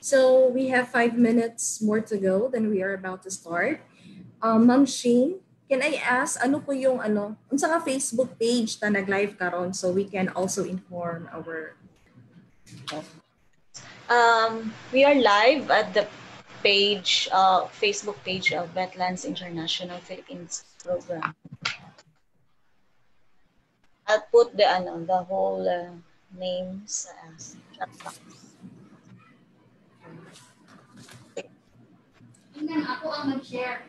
So we have 5 minutes more to go, then we are about to start. Ma'am Shane, can I ask, ano po yung unsa nga Facebook page na nag-live karon so we can also inform our... We are live at the page, Facebook page of Wetlands International Philippines program. I'll put the whole names chat box. Tingnan ako ang mag-share.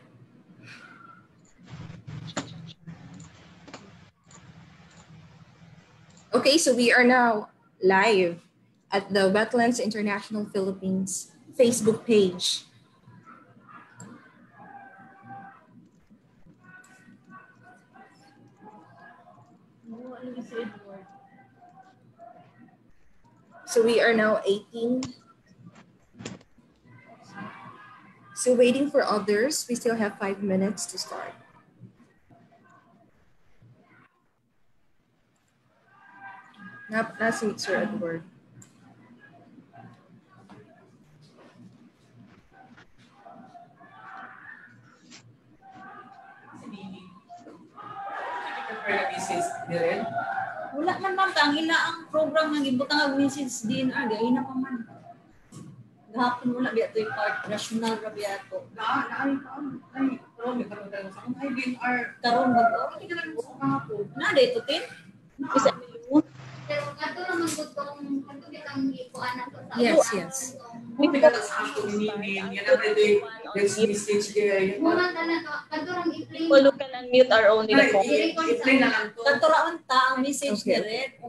Okay, so we are now live at the Wetlands International Philippines Facebook page. So we are now 18. So waiting for others, we still have 5 minutes to start. Nasi Sir Edward. Wala man ma'am, tangila ang program ng ibutang ang message DNR, gaya na pa man. Gahapon wala biya ito yung part, national na biya ito. Karon bago? Na, dito tin? Isa Pero kato naman gutong kato bitang ikuan na to. Yes, yes. Muna talaga kato rang i-play. Follow can unmute our only the phone. Katuraan ta ang message direct.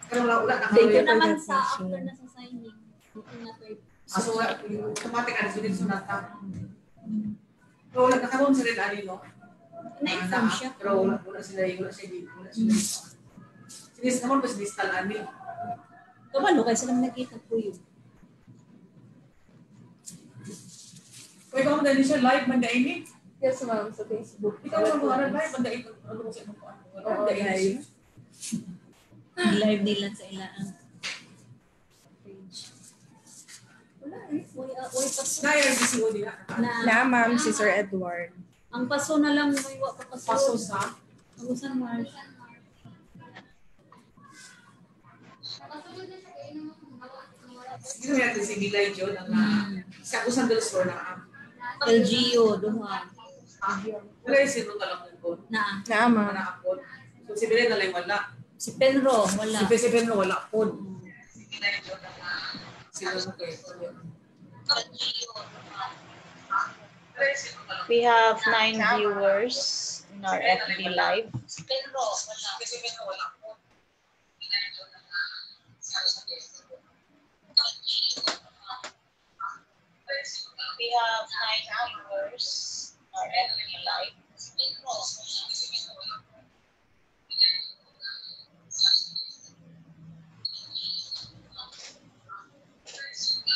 Dito naman sa after na sa signing. So, automatic ano sunod sunod ta. Pero wala nakabon sa rin ali no. Na-inform siya. Pero wala sila. Sinis naman pas distal ani. Kabalo kay sila nakita po yun. Kaya kung dali siya live man dai ni. Yes, ma'am, sa Facebook. Ikaw mo live man dai ano mo sa mo. Live. Live nila sa ilaan. Kaya BCO nila. Na, ma'am, si Sir Edward. Ang paso na lang may wa pa Paso sa Agusan Mars. Sino natin si Bilay John ang sa Agusan del Sur na LGU duha. wala yung sino talang ko. Na. Ma'am. Na ako. So si Bilay na lang wala. Si Penro wala. Si Penro wala po. Si Bilay John ang sino mo kayo. We have 9 viewers in our FB live. We have 9 viewers in our FB live.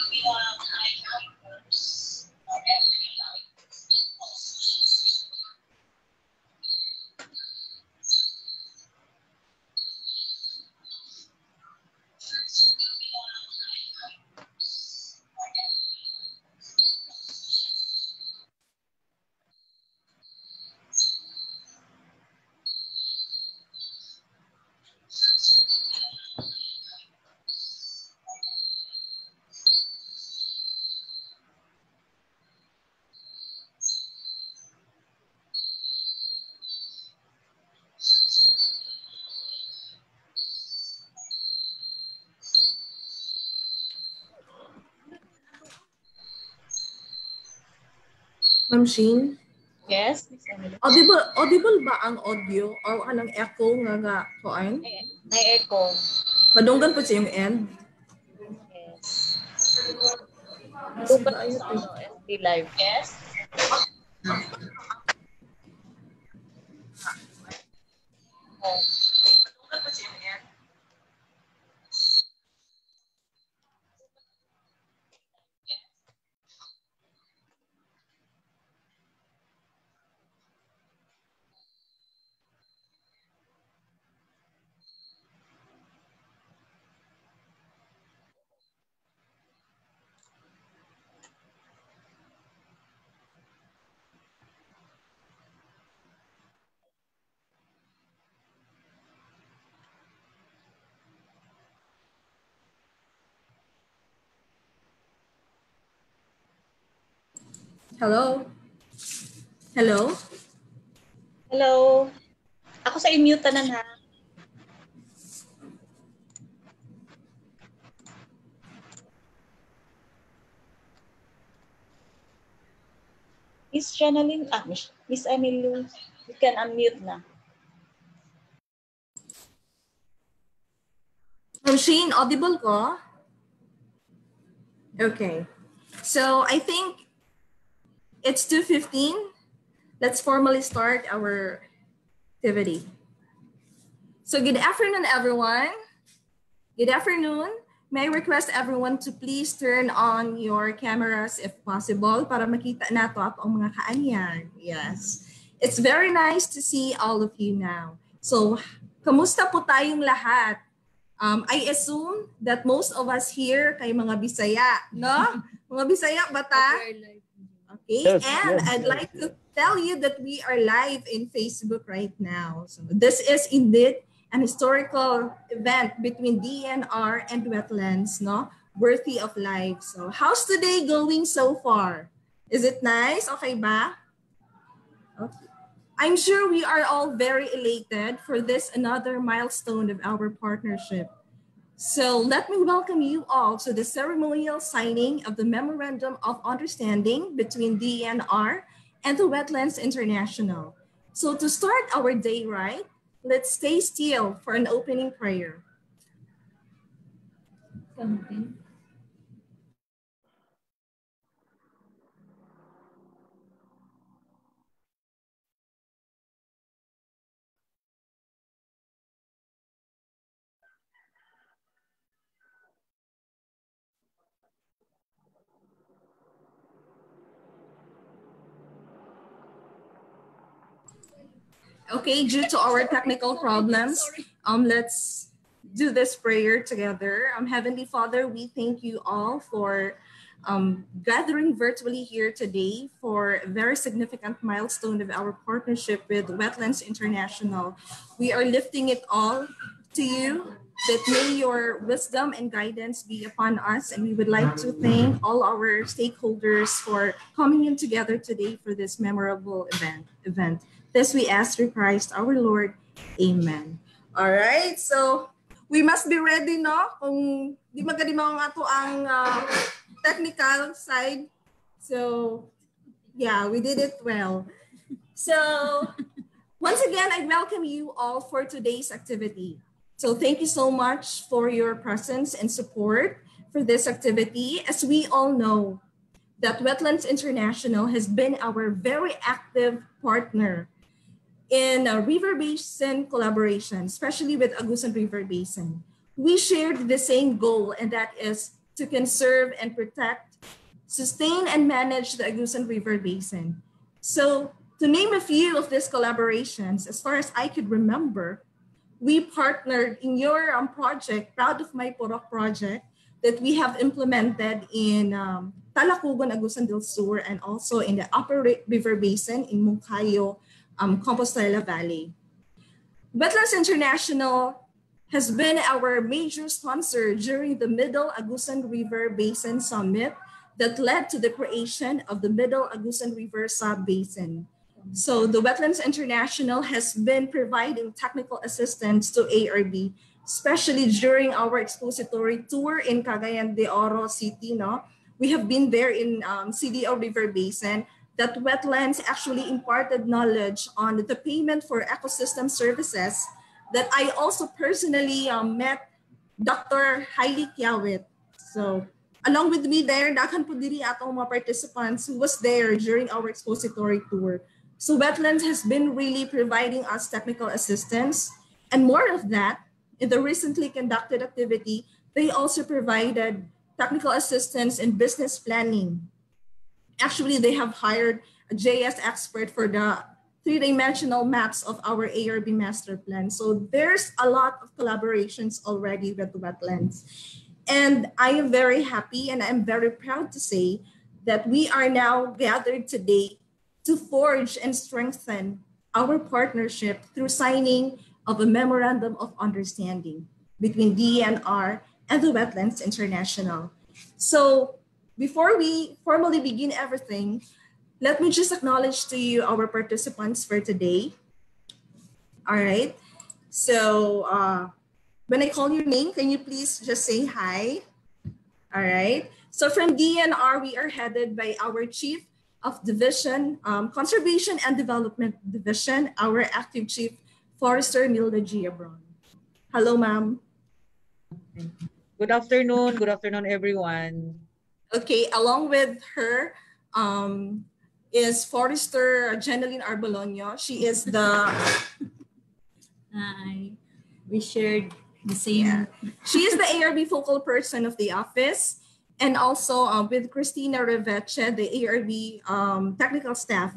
We have 9 viewers in our FB live. Ma'am Shane? Yes? Audible ba ang audio or anong echo nga kuan? May echo. Madunggan po sa yung end? Yes. Kasi Open ba ayun FB live. Yes? Hello? Hello? Hello. Ako sa i-mute tanan ha. Miss Janalyn, Miss Emily, you can unmute na. Shane, audible ko? Okay. So I think it's 2:15. Let's formally start our activity. So good afternoon, everyone. Good afternoon. May I request everyone to please turn on your cameras if possible para makita nato ang mga kaanyar. Yes. It's very nice to see all of you now. So, kamusta po tayong lahat? I assume that most of us here kay mga Bisaya, no? Mga Bisaya ba ta? Okay, Yes, and yes, I'd yes. like to tell you that we are live in Facebook right now. So this is indeed an historical event between DENR and Wetlands, no? Worthy of life. So how's today going so far? Is it nice? Okay ba? Okay. I'm sure we are all very elated for this another milestone of our partnership. So let me welcome you all to the ceremonial signing of the Memorandum of Understanding between DENR and the Wetlands International. So to start our day right, let's stay still for an opening prayer. Okay, due to our technical problems, let's do this prayer together. Heavenly Father, we thank you all for gathering virtually here today for a very significant milestone of our partnership with Wetlands International. We are lifting it all to you, that may your wisdom and guidance be upon us. And we would like to thank all our stakeholders for coming in together today for this memorable event. This we ask through Christ our Lord. Amen. All right, so we must be ready, no? Kung di magkadimaw nga to ang technical side. So yeah, we did it well. So once again, I welcome you all for today's activity. So thank you so much for your presence and support for this activity. As we all know, that Wetlands International has been our very active partner in a river basin collaboration, especially with Agusan River Basin. We shared the same goal, and that is to conserve and protect, sustain and manage the Agusan River Basin. So to name a few of these collaborations, as far as I could remember, we partnered in your project, Proud of My Porok project, that we have implemented in Talacugon, Agusan del Sur, and also in the Upper River Basin in Moncayo, Compostela Valley. Wetlands International has been our major sponsor during the Middle Agusan River Basin Summit that led to the creation of the Middle Agusan River Sub-Basin. So the Wetlands International has been providing technical assistance to ARB, especially during our expository tour in Cagayan de Oro City. No? We have been there in CDO River Basin, that Wetlands actually imparted knowledge on the payment for ecosystem services, that I also personally met Dr. Hilly Quiaoit. So along with me there, daghan po diri atong mga participants who was there during our expository tour. So Wetlands has been really providing us technical assistance. And more of that, in the recently conducted activity, they also provided technical assistance in business planning. Actually, they have hired a JS expert for the three-dimensional maps of our ARB master plan. So there's a lot of collaborations already with Wetlands. And I am very happy and I'm very proud to say that we are now gathered today to forge and strengthen our partnership through signing of a Memorandum of Understanding between DENR and the Wetlands International. So before we formally begin everything, let me just acknowledge to you our participants for today. All right. So when I call your name, can you please just say hi? All right. So from DENR, we are headed by our Chief of Division, Conservation and Development Division, our active Chief, Forester Nilda Giabron. Hello, ma'am. Good afternoon, everyone. Okay, along with her is Forester Jeneline Arbolonio. She is the... Hi. We shared the same. Yeah. She is the ARB focal person of the office. And also with Christina Reveche, the ARB technical staff.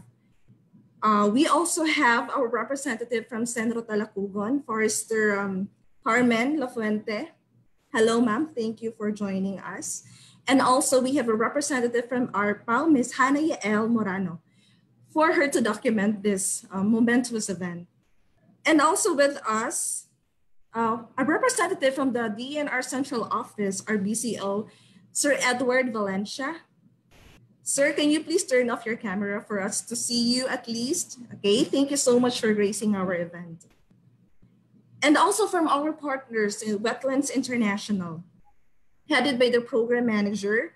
We also have our representative from Centro Talacugon, Forester Carmen Lafuente. Hello, ma'am. Thank you for joining us. And also we have a representative from ARPAO, Ms. Hadja Morano, for her to document this momentous event. And also with us, a representative from the DENR Central Office, our BCO, Sir Edward Valencia. Sir, can you please turn off your camera for us to see you at least? Okay, thank you so much for gracing our event. And also from our partners in Wetlands International, headed by the program manager,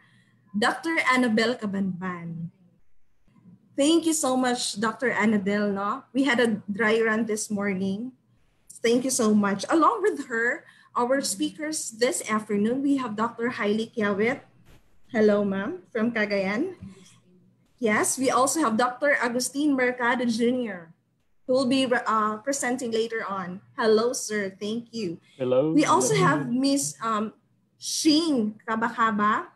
Dr. Annadel Cabanban. Thank you so much, Dr. Annadel. No? We had a dry run this morning. Thank you so much. Along with her, our speakers this afternoon, we have Dr. Hilly Ann Roa-Quiaoit. Hello, ma'am, from Cagayan. Yes, we also have Dr. Agustin Mercado Jr., who will be presenting later on. Hello, sir. Thank you. Hello. We also have Miss Shing Kabakaba,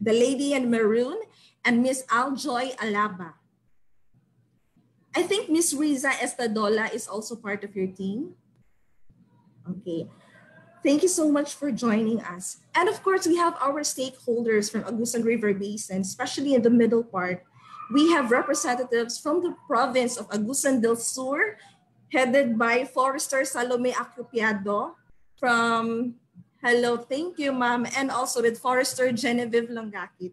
the lady in maroon, and Miss Aljoy Alaba. I think Miss Riza Estadola is also part of your team. Okay. Thank you so much for joining us. And of course, we have our stakeholders from Agusan River Basin, especially in the middle part. We have representatives from the province of Agusan del Sur, headed by Forester Salome Acupiado from, hello, thank you, ma'am, and also with Forester Genevieve Langakit.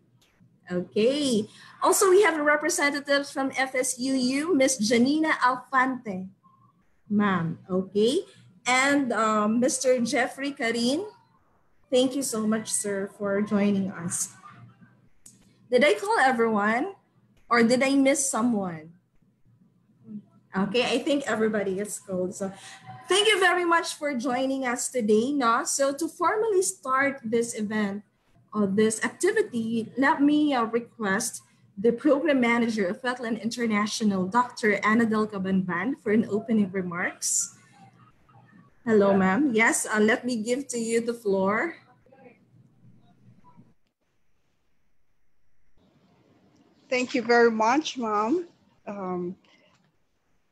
Okay. Also, we have representatives from FSUU, Miss Janina Alfante, ma'am, okay? And Mr. Jeffrey Karin, thank you so much, sir, for joining us. Did I call everyone or did I miss someone? Okay, I think everybody is called. So thank you very much for joining us today. No? So to formally start this event or this activity, let me request the program manager of Wetlands International, Dr. Annadel Cabanban, for an opening remarks. Hello, ma'am. Yes, let me give to you the floor. Thank you very much, ma'am.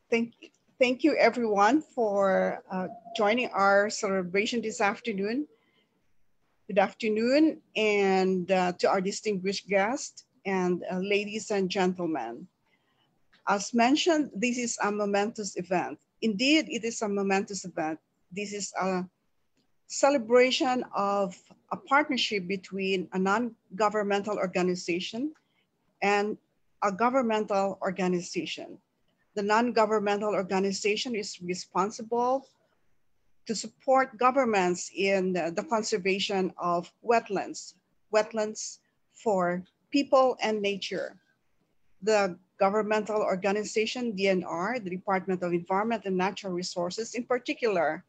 Thank you, everyone, for joining our celebration this afternoon. Good afternoon, and to our distinguished guests and ladies and gentlemen. As mentioned, this is a momentous event. Indeed, it is a momentous event. This is a celebration of a partnership between a non-governmental organization and a governmental organization. The non-governmental organization is responsible to support governments in the conservation of wetlands for people and nature. The governmental organization, DENR, the Department of Environment and Natural Resources, in particular,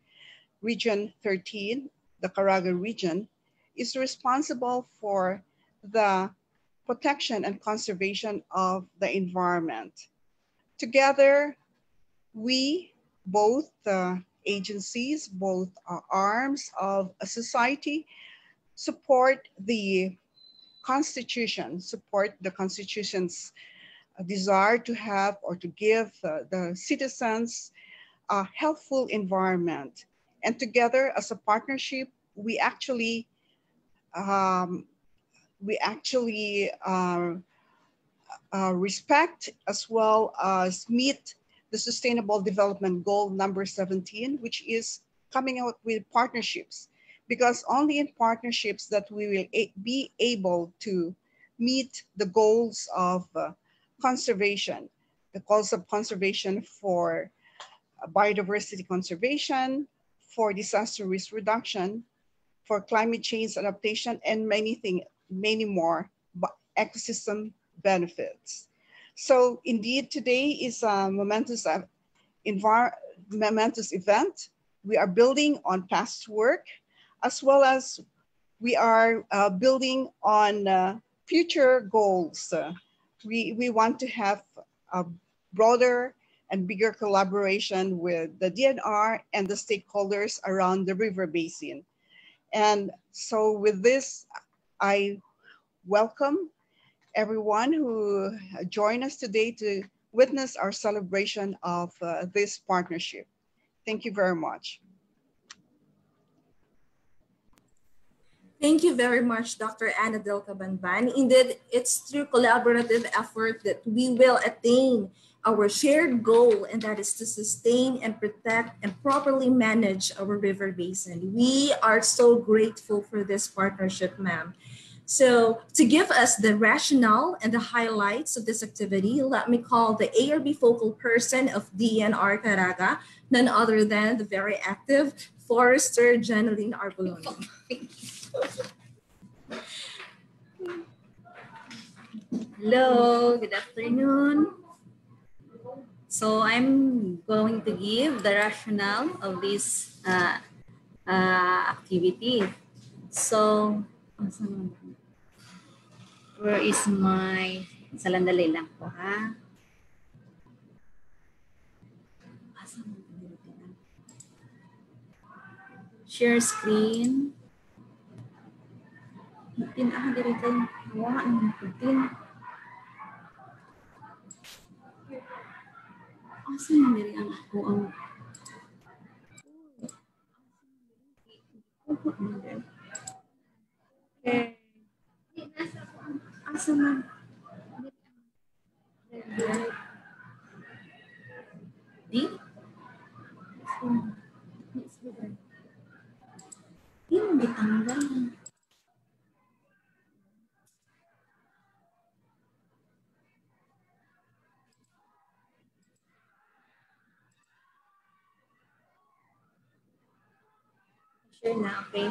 Region 13, the Caraga region, is responsible for the protection and conservation of the environment. Together, we, both agencies, both arms of a society, support the Constitution, support the Constitution's desire to have or to give the citizens a healthful environment. And together as a partnership, we actually respect as well as meet the Sustainable Development Goal number 17, which is coming out with partnerships, because only in partnerships that we will be able to meet the goals of conservation, the goals of conservation for biodiversity conservation, for disaster risk reduction, for climate change adaptation, and many more ecosystem benefits. So indeed, today is a momentous event. We are building on past work, as well as we are building on future goals. We want to have a broader and bigger collaboration with the DNR and the stakeholders around the river basin. And so with this, I welcome everyone who joined us today to witness our celebration of this partnership. Thank you very much. Thank you very much, Dr. Annadel Cabanban. Indeed, it's through collaborative effort that we will attain our shared goal, and that is to sustain and protect and properly manage our river basin. We are so grateful for this partnership, ma'am. So to give us the rationale and the highlights of this activity, let me call the ARB focal person of DENR Caraga, none other than the very active Forester Janeline Arbolon. Hello, good afternoon. So I'm going to give the rationale of this activity. So, where is my, salandali lang po ha. Share screen. Itin dito. Hawa ang itin. Asan yung diri ang ako ang okay. Asan man? Di? Di mo ditanggal. Sure na, okay.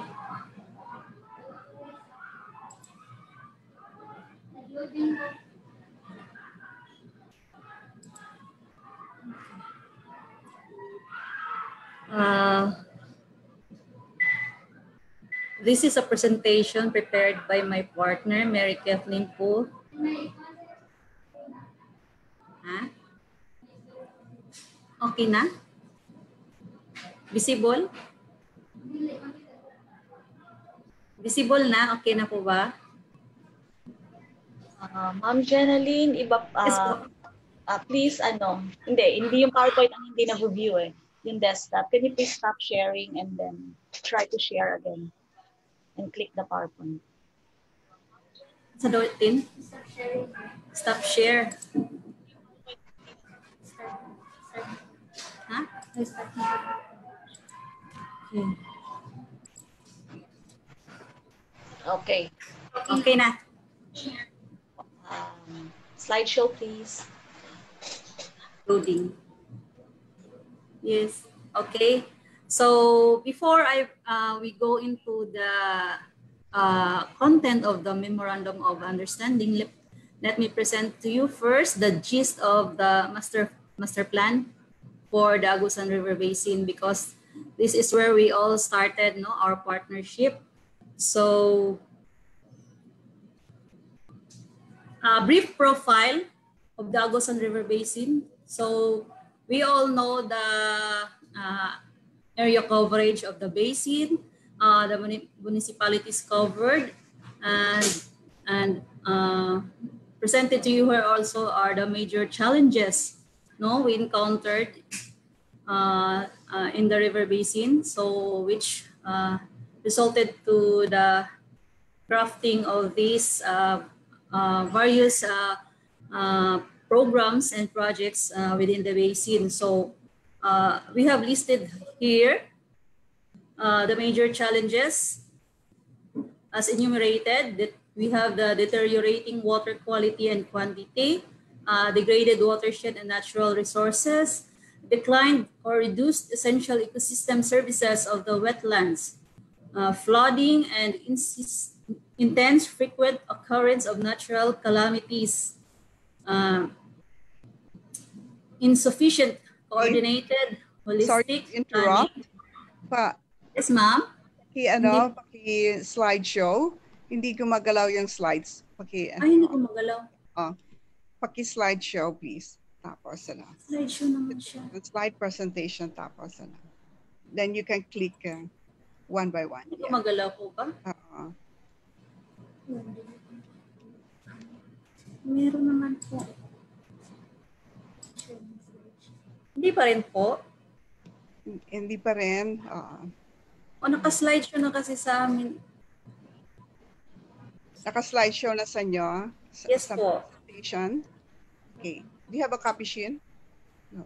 This is a presentation prepared by my partner, Mary Kathleen Po. Huh? Okay na? Visible? Visible na? Okay na po ba? Ma'am Janeline, please, hindi yung PowerPoint ang hindi na-view eh. Yung desktop. Can you please stop sharing and then try to share again? And click the PowerPoint. Sa Dortin? Stop share. Ha? Okay. Okay na. Slideshow, please. Loading. Yes. Okay. So before we go into the content of the Memorandum of Understanding, let me present to you first the gist of the master plan for the Agusan River Basin, because this is where we all started, our partnership. So a brief profile of the Agusan River Basin. So we all know the area coverage of the basin, the municipalities covered, and presented to you here also are the major challenges we encountered in the river basin, so which resulted to the crafting of these various programs and projects within the basin. So we have listed here the major challenges as enumerated that We have the deteriorating water quality and quantity, degraded watershed and natural resources, declined or reduced essential ecosystem services of the wetlands, flooding and intense frequent occurrence of natural calamities, insufficient coordinated Sorry holistic to interrupt. planning. Yes, ma'am. Paki slideshow. Hindi gumagalaw yung slides. Hindi gumagalaw. Paki slideshow, please. Tapos Slideshow naman siya. Slide presentation, tapos then you can click one by one. Hindi gumagalaw po ba? Meron naman po. Hindi pa rin po. Hindi pa rin. Naka-slideshow na kasi sa amin. Naka-slideshow na sa inyo? Yes sa po. Presentation? Okay. Do you have a copy, Shin? No.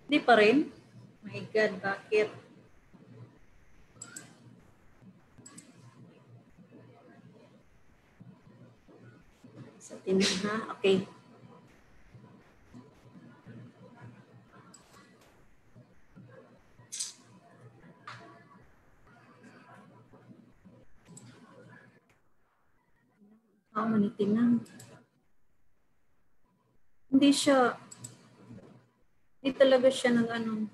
Hindi pa rin? My God, bakit? Sa tinha, okay. Manitinang. Hindi siya. Hindi talaga siya ng ano.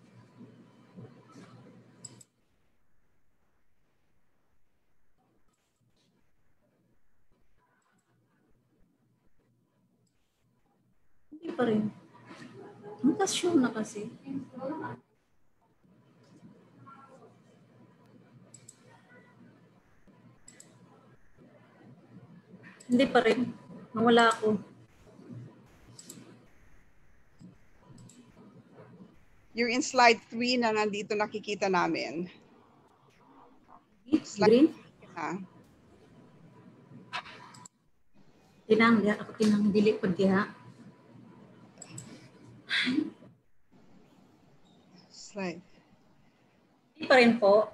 Hindi pa rin. Matas-show na kasi. Hindi pa rin. Nawala ako. You're in slide 3 na nandito nakikita namin. Green? Tinang, diya. Ako tinang dili po diya. Slide. Hindi pa rin po.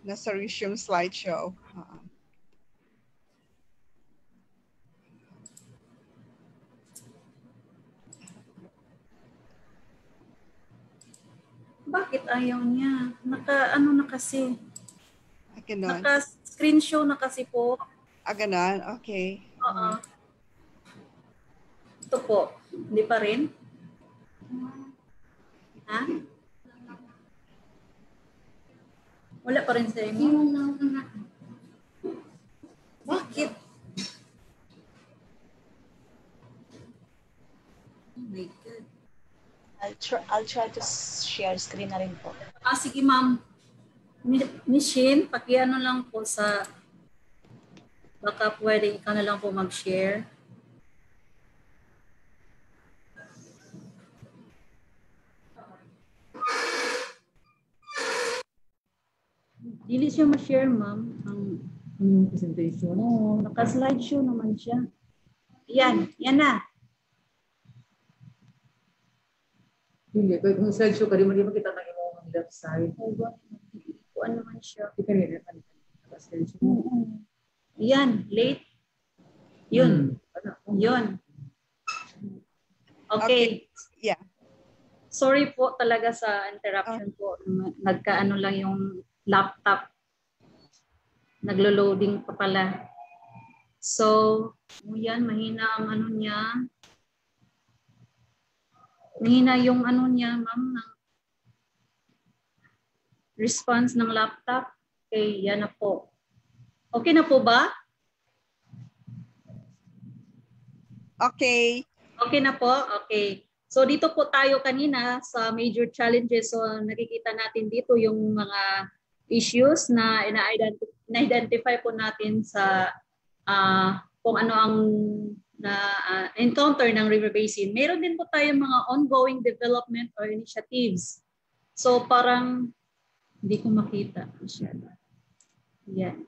Nasa resume slideshow. Bakit ayaw niya? Naka-ano na kasi. Ganon. Naka-screen show na kasi po. Ganon? Okay. Ito po. Hindi pa rin? Ha? Wala pa rin sa inyo? Bakit? Oh my God. I'll try to share screen na rin po. Sige ma'am. Miss Shin, pakiano lang po sa baka pwede ikaw na lang po mag-share. Dili siya ma-share, ma'am. Ang presentation. Oo, naka-slideshow naman siya. Yan na. Hindi, kung slideshow ka, di mo makita ng imong left side. Kuan naman siya. Di ka nila, slideshow. Yan, late. Yun. Yun. Okay. Yeah. Sorry po talaga sa interruption po. Nagkaano lang yung laptop. Naglo-loading pa pala. So, yan, mahina ang ano niya. Mahina yung ano niya, ma'am, ng response ng laptop. Okay, yan na po. Okay na po ba? Okay. Okay na po? Okay. So dito po tayo kanina sa major challenges. So nakikita natin dito yung mga issues na na-identify po natin sa kung ano ang encounter ng River Basin. Meron din po tayong mga ongoing development or initiatives. So parang hindi ko makita masyado. Yan.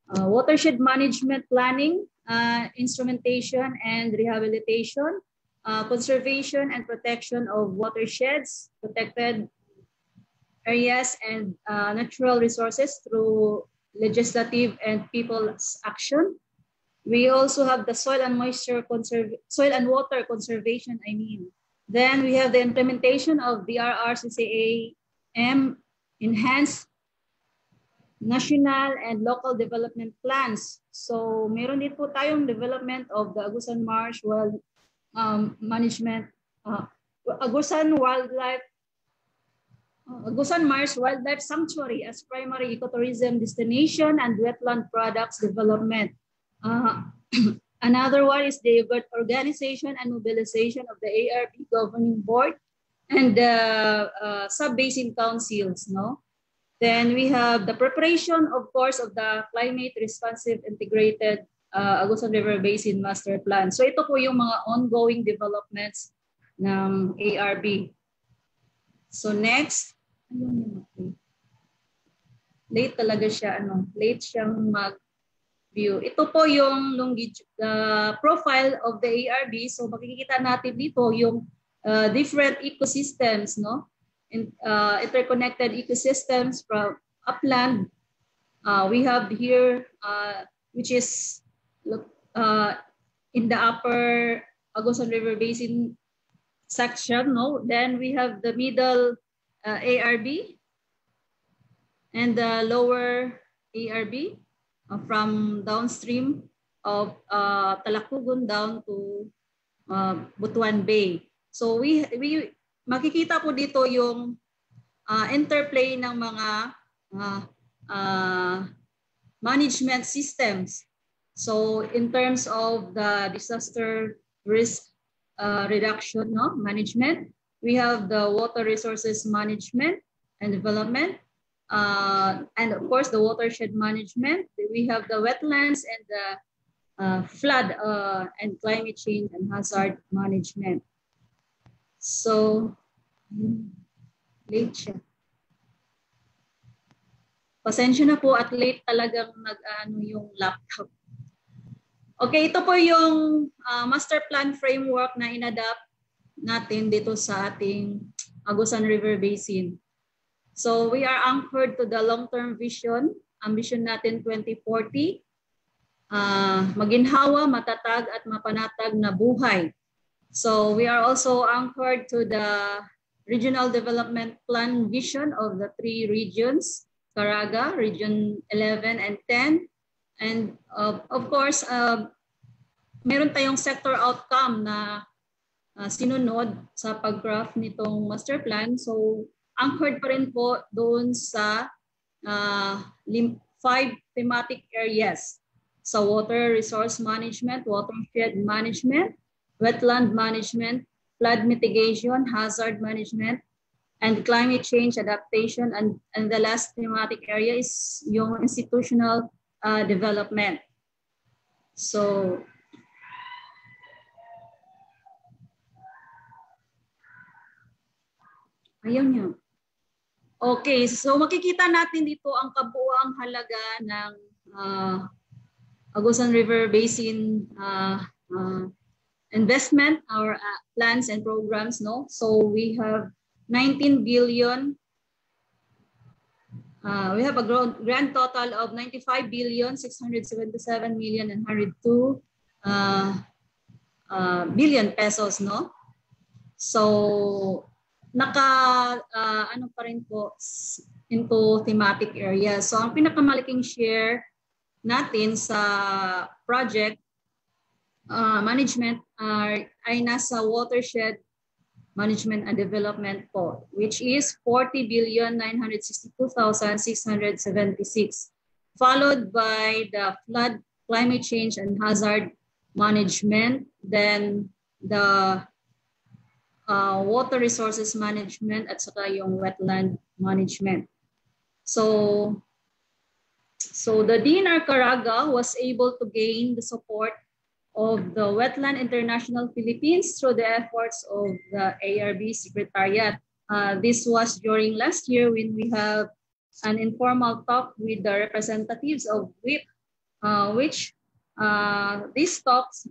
Watershed management planning instrumentation and rehabilitation, conservation and protection of watersheds, protected areas, and natural resources through legislative and people's action. We also have the soil and water conservation, Then we have the implementation of DRR-CCAM enhanced national and local development plans. So meron din po tayong development of the Agusan Marsh Wild Management, Agusan Marsh Wildlife Sanctuary as primary ecotourism destination and wetland products development. Another one is the organization and mobilization of the ARB governing board and the sub-basin councils, no? Then we have the preparation, of course, of the climate responsive integrated Agusan River Basin Master Plan. So ito po yung mga ongoing developments ng ARB. So next, late talaga siya, late siyang mag-view. Ito po yung profile of the ARB. So makikita natin dito yung different ecosystems, no? Interconnected ecosystems from upland. We have here, which is in the upper Agusan River Basin section, no? Then we have the middle ARB and the lower ARB from downstream of Talakugon down to Butuan Bay. So we makikita po dito yung interplay ng mga management systems. So in terms of the disaster risk reduction, no, management, we have the water resources management and development, and of course the watershed management. We have the wetlands and the flood and climate change and hazard management. So, late siya. Pasensya na po at late talagang nag-ano yung laptop. Okay, ito po yung master plan framework na inadapt natin dito sa ating Agusan River Basin. So, we are anchored to the long-term vision, ambition natin 2040, maginhawa, matatag at mapanatag na buhay. So we are also anchored to the regional development plan vision of the 3 regions, Caraga, region 11 and 10. And of course, meron tayong sector outcome na sinunod sa pag-graph nitong master plan. So anchored pa rin po doon sa 5 thematic areas. So water resource management, watershed management, wetland management, flood mitigation, hazard management, and climate change adaptation. And the last thematic area is yung institutional development. So, ayun yun. Okay, so makikita natin dito ang kabuuang halaga ng Agusan River Basin investment, our plans and programs, no? So we have 19 billion. We have a grand total of 95 billion, 677 million and 102 billion pesos, no? So ano pa rin po into thematic areas. So ang pinakamalaking share natin sa project management ay nasa watershed management and development po, which is 40,962,676, followed by the flood, climate change and hazard management, then the water resources management at saka yung wetland management. So the DENR Caraga was able to gain the support of the Wetlands International Philippines through the efforts of the ARB Secretariat. This was during last year when we have an informal talk with the representatives of WIP, which these talks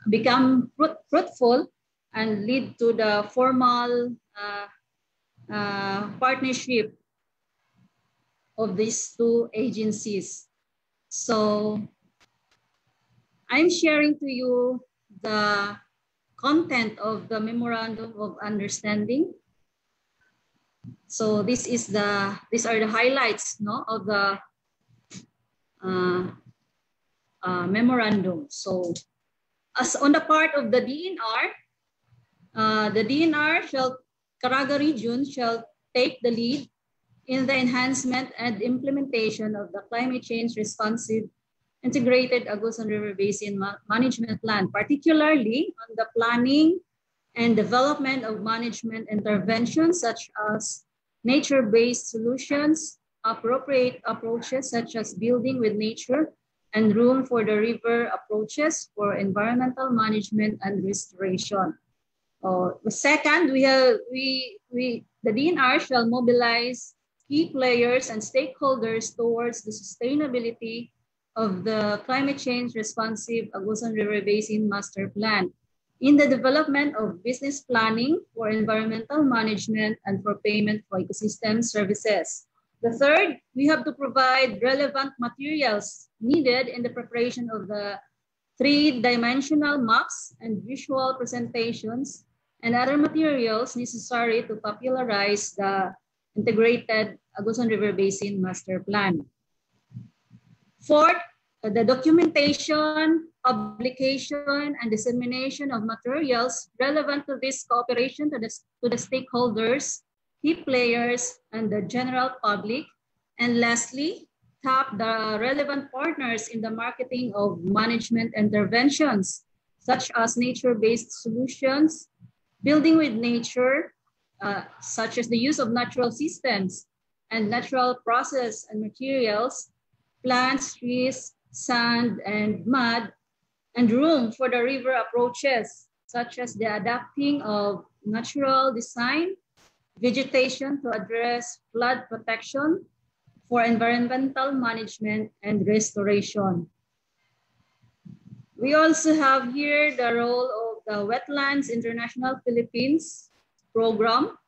become fruitful and lead to the formal partnership of these two agencies. So I'm sharing to you the content of the Memorandum of Understanding. So these are the highlights, no, of the memorandum. So as on the part of the DENR Caraga region shall take the lead in the enhancement and implementation of the climate change responsive integrated Agusan River Basin management plan, particularly on the planning and development of management interventions such as nature-based solutions, appropriate approaches such as building with nature, and room for the river approaches for environmental management and restoration. The second, the DENR shall mobilize key players and stakeholders towards the sustainability of the climate change responsive Agusan River Basin Master Plan in the development of business planning for environmental management and for payment for ecosystem services. The third, we have to provide relevant materials needed in the preparation of the three-dimensional maps and visual presentations and other materials necessary to popularize the integrated Agusan River Basin Master Plan. Fourth, the documentation, publication, and dissemination of materials relevant to this cooperation to the stakeholders, key players, and the general public. And lastly, tap the relevant partners in the marketing of management interventions, such as nature-based solutions, building with nature, such as the use of natural systems and natural process and materials, plants, trees, sand, and mud, and room for the river approaches, such as the adapting of natural design, vegetation to address flood protection, for environmental management and restoration. We also have here the role of the Wetlands International Philippines program,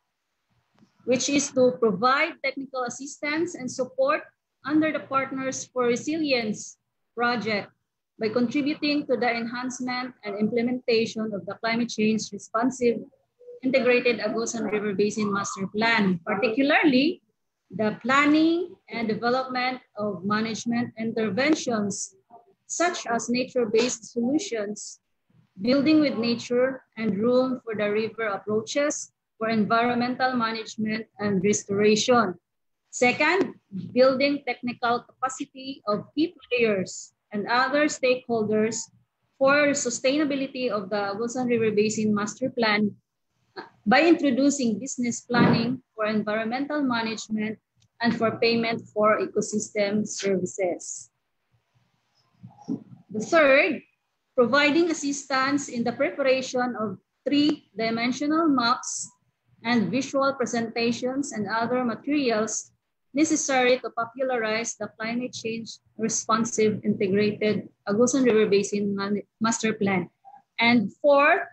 which is to provide technical assistance and support under the Partners for Resilience project by contributing to the enhancement and implementation of the climate change responsive integrated Agusan River Basin Master Plan, particularly the planning and development of management interventions such as nature-based solutions, building with nature, and room for the river approaches for environmental management and restoration. Second, building technical capacity of key players and other stakeholders for sustainability of the Agusan River Basin Master Plan by introducing business planning for environmental management and for payment for ecosystem services. The third, providing assistance in the preparation of three-dimensional maps and visual presentations and other materials necessary to popularize the climate change responsive integrated Agusan River Basin Master Plan. And fourth,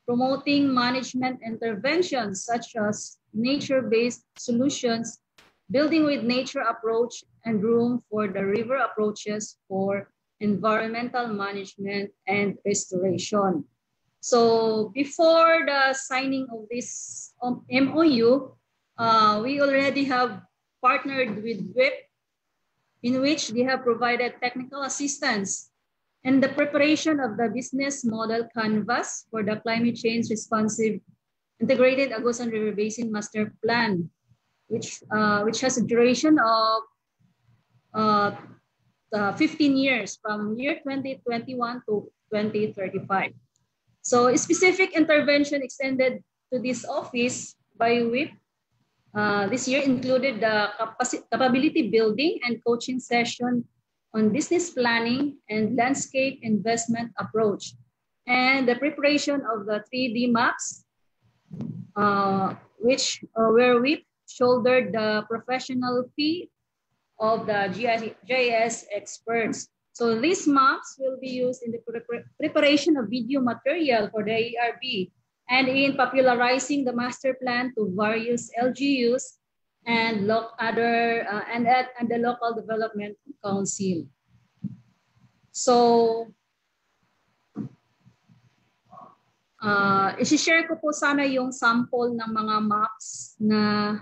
promoting management interventions such as nature-based solutions, building with nature approach, and room for the river approaches for environmental management and restoration. So before the signing of this MoU, we already have partnered with WIP, in which they have provided technical assistance in the preparation of the business model canvas for the climate change responsive integrated Agusan River Basin Master Plan, which has a duration of 15 years from year 2021 to 2035. So a specific intervention extended to this office by WIP this year included the capability building and coaching session on business planning and landscape investment approach, and the preparation of the 3D maps, where WIP shouldered the professional fee of the GIS experts. So these maps will be used in the preparation of video material for the ARB and in popularizing the master plan to various LGUs and the local development council. So isi-share ko po sana yung sample ng mga maps na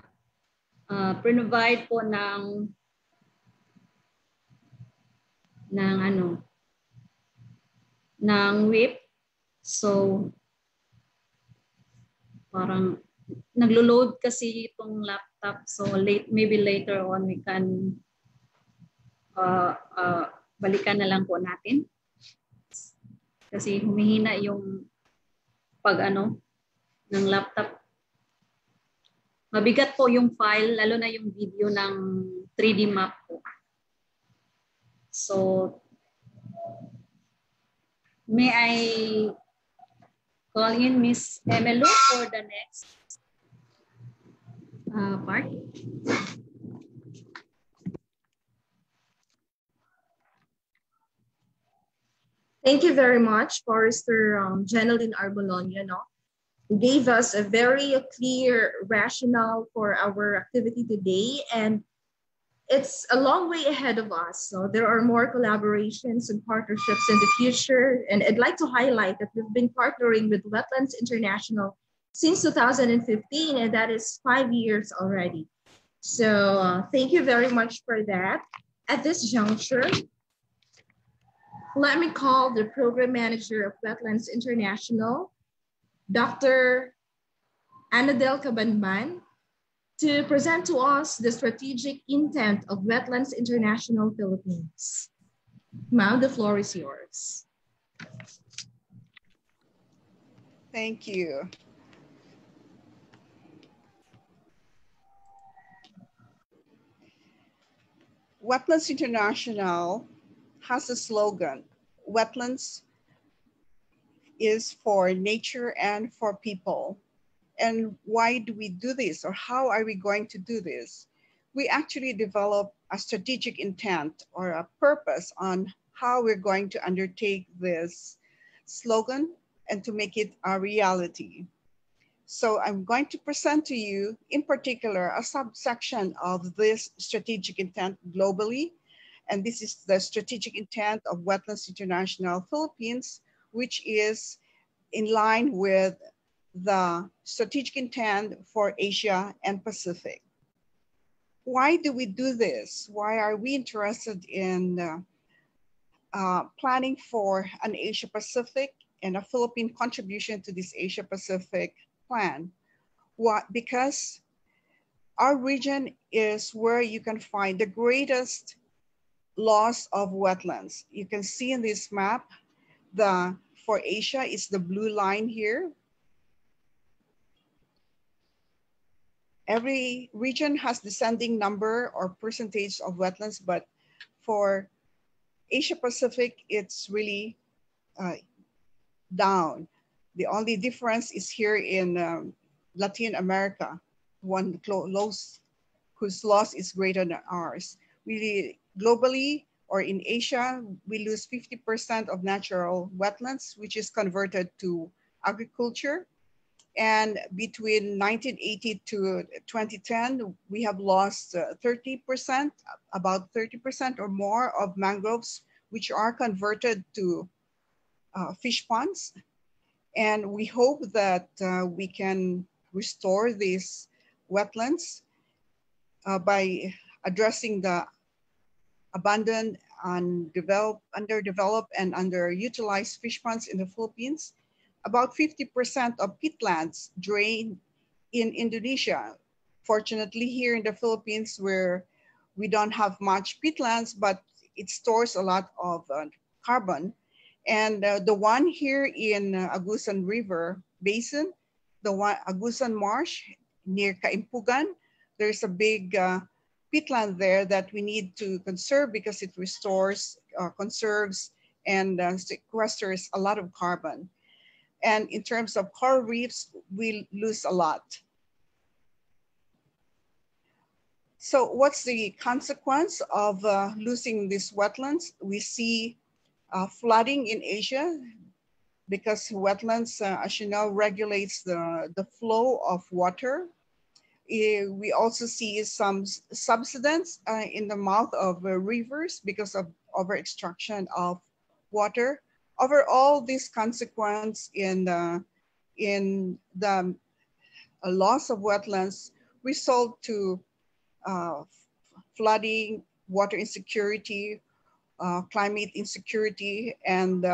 provide po ng WIP. So parang naglo-load kasi itong laptop, so maybe later on we can balikan na lang po natin kasi humihina yung ng laptop. Mabigat po yung file, lalo na yung video ng 3D map po. So may I call in Miss Emelu for the next part? Thank you very much, Forester Jeneline Arbolonia, who gave us a very clear rationale for our activity today. And it's a long way ahead of us. So there are more collaborations and partnerships in the future. And I'd like to highlight that we've been partnering with Wetlands International since 2015, and that is 5 years already. So thank you very much for that. At this juncture, let me call the Program Manager of Wetlands International, Dr. Annadel Cabanban, to present to us the strategic intent of Wetlands International Philippines. Ma'am, the floor is yours. Thank you. Wetlands International has a slogan: wetlands is for nature and for people. And why do we do this, or how are we going to do this? We actually develop a strategic intent or a purpose on how we're going to undertake this slogan and to make it a reality. So I'm going to present to you in particular a subsection of this strategic intent globally. And this is the strategic intent of Wetlands International Philippines, which is in line with the strategic intent for Asia and Pacific. Why do we do this? Why are we interested in planning for an Asia Pacific and a Philippine contribution to this Asia Pacific plan? Because our region is where you can find the greatest loss of wetlands. You can see in this map, for Asia is the blue line here. Every region has descending number or percentage of wetlands, but for Asia Pacific, it's really down. The only difference is here in Latin America, whose loss is greater than ours. Globally, or in Asia, we lose 50% of natural wetlands, which is converted to agriculture. And between 1980 to 2010, we have lost 30%, about 30% or more of mangroves, which are converted to fish ponds. And we hope that we can restore these wetlands by addressing the abandoned, underdeveloped, and underutilized fish ponds in the Philippines. About 50% of peatlands drain in Indonesia. Fortunately, here in the Philippines, where we don't have much peatlands, but it stores a lot of carbon. And the one here in Agusan River Basin, the one Agusan Marsh near Kaimpugan, there's a big peatland there that we need to conserve because it restores, conserves, and sequesters a lot of carbon. And in terms of coral reefs, we lose a lot. So what's the consequence of losing these wetlands? We see flooding in Asia because wetlands, as you know, regulates the flow of water. We also see some subsidence in the mouth of rivers because of over extraction of water. Overall, this consequence in the loss of wetlands result to flooding, water insecurity, climate insecurity, and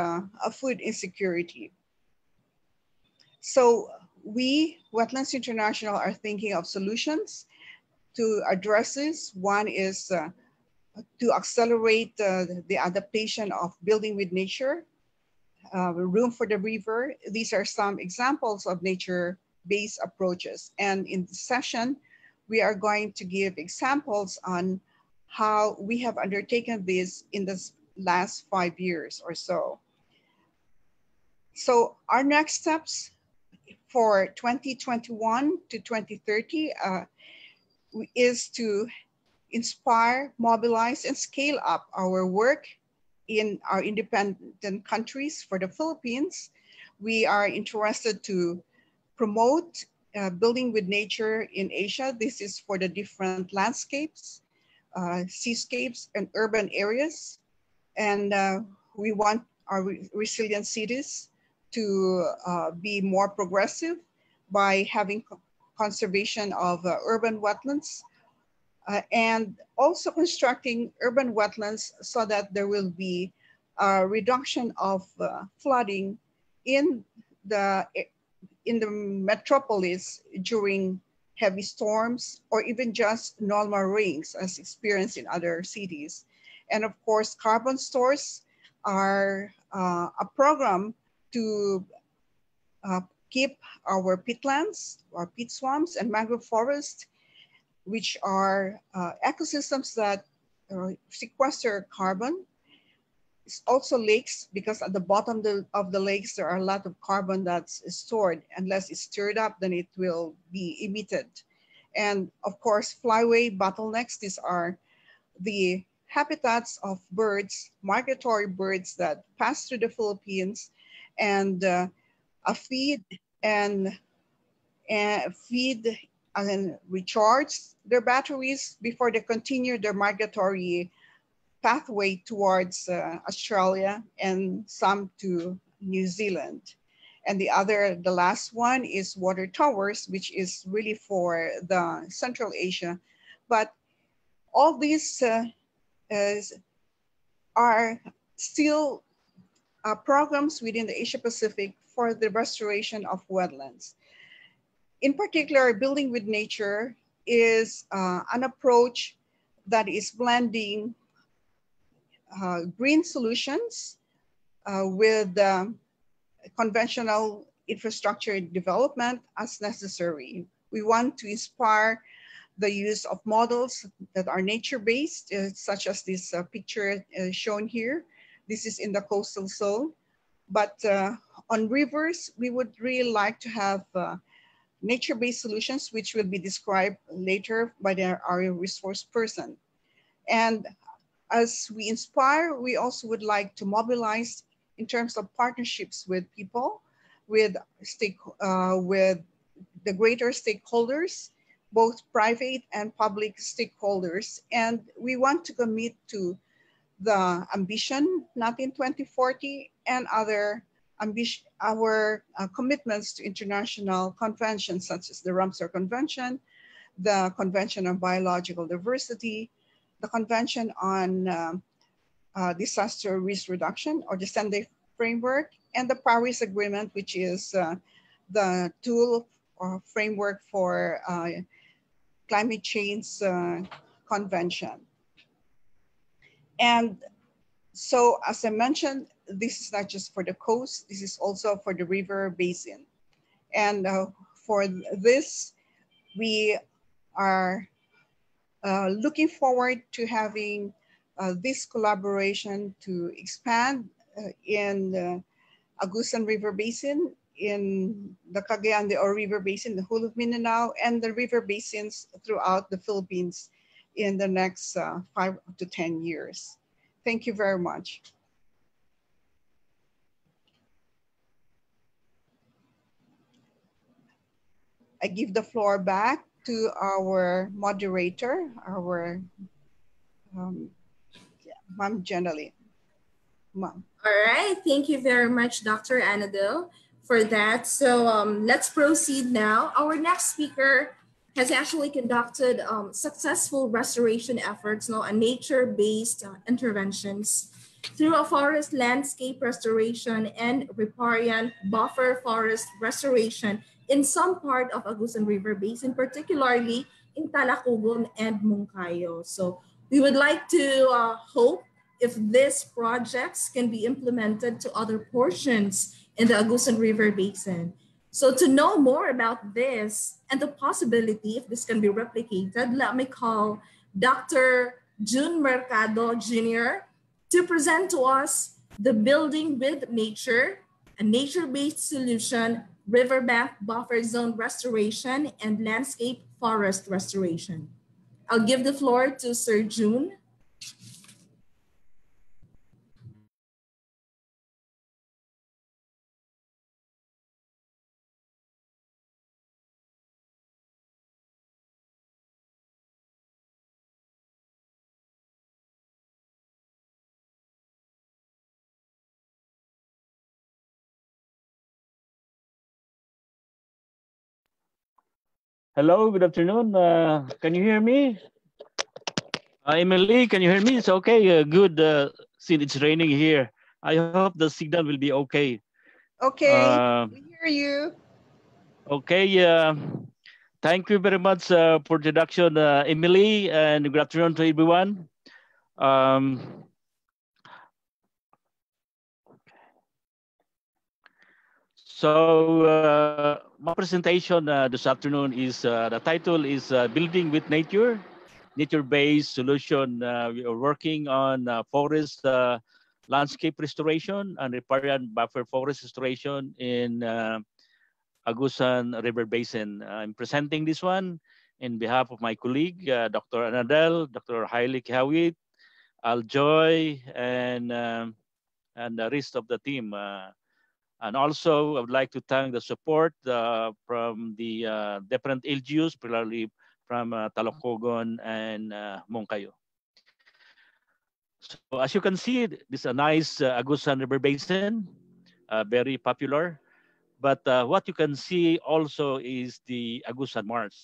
food insecurity. So we, Wetlands International, are thinking of solutions to address this. One is to accelerate the adaptation of building with nature, room for the river. These are some examples of nature-based approaches. And in this session, we are going to give examples on how we have undertaken this in the last 5 years or so. So our next steps for 2021 to 2030 is to inspire, mobilize, and scale up our work in our independent countries. For the Philippines, we are interested to promote building with nature in Asia. This is for the different landscapes, seascapes, and urban areas. And we want our resilient cities to be more progressive by having conservation of urban wetlands, and also constructing urban wetlands so that there will be a reduction of flooding in the metropolis during heavy storms or even just normal rains as experienced in other cities. And of course, carbon stores are a program to keep our peatlands, our peat swamps, and mangrove forests, which are ecosystems that sequester carbon. It's also lakes, because at the bottom of the lakes, there are a lot of carbon that's stored. Unless it's stirred up, then it will be emitted. And of course, flyway bottlenecks. These are the habitats of birds, migratory birds that pass through the Philippines and feed and recharge their batteries before they continue their migratory pathway towards Australia and some to New Zealand. And the last one is water towers, which is really for the Central Asia. But all these are still programs within the Asia Pacific for the restoration of wetlands. In particular, building with nature is an approach that is blending green solutions with conventional infrastructure development as necessary. We want to inspire the use of models that are nature-based, such as this picture shown here. This is in the coastal zone. But on rivers, we would really like to have nature-based solutions, which will be described later by our resource person. And as we inspire, we also would like to mobilize in terms of partnerships with people, with the greater stakeholders, both private and public stakeholders. And we want to commit to the ambition, not in 2040, and our commitments to international conventions such as the Ramsar Convention, the Convention on Biological Diversity, the Convention on Disaster Risk Reduction, or the Sendai Framework, and the Paris Agreement, which is the tool or framework for climate change convention. And so, as I mentioned, this is not just for the coast, this is also for the river basin. And for this, we are looking forward to having this collaboration to expand in the Agusan River Basin, in the Cagayan de Oro River Basin, the whole of Mindanao, and the river basins throughout the Philippines in the next 5 to 10 years. Thank you very much. I give the floor back to our moderator, our Ma'am Jenaline. Ma'am. All right, thank you very much, Dr. Annadel, for that. So let's proceed now. Our next speaker has actually conducted successful restoration efforts and nature-based interventions through a forest landscape restoration and riparian buffer forest restoration in some part of Agusan River Basin, particularly in Talacogon and Moncayo. So we would like to hope if these projects can be implemented to other portions in the Agusan River Basin. So to know more about this and the possibility if this can be replicated, let me call Dr. June Mercado Jr. to present to us the Building with Nature, a nature-based solution, riverbank buffer zone restoration, and landscape forest restoration. I'll give the floor to Sir June. Hello, good afternoon. Can you hear me? Emily, can you hear me? It's okay. Good. Since it's raining here, I hope the signal will be okay. Okay, we hear you. Okay. Thank you very much for the introduction, Emily, and good afternoon to everyone. So my presentation this afternoon is the title is Building with Nature, nature-based solution. We are working on forest landscape restoration and riparian buffer forest restoration in Agusan River Basin. I'm presenting this one in behalf of my colleague, Dr. Annadel, Dr. Hilly Quiaoit, Aljoy, and the rest of the team. And also, I would like to thank the support from the different LGUs, particularly from Talacogon and Moncayo. So as you can see, this is a nice Agusan River Basin, very popular. But what you can see also is the Agusan Marsh.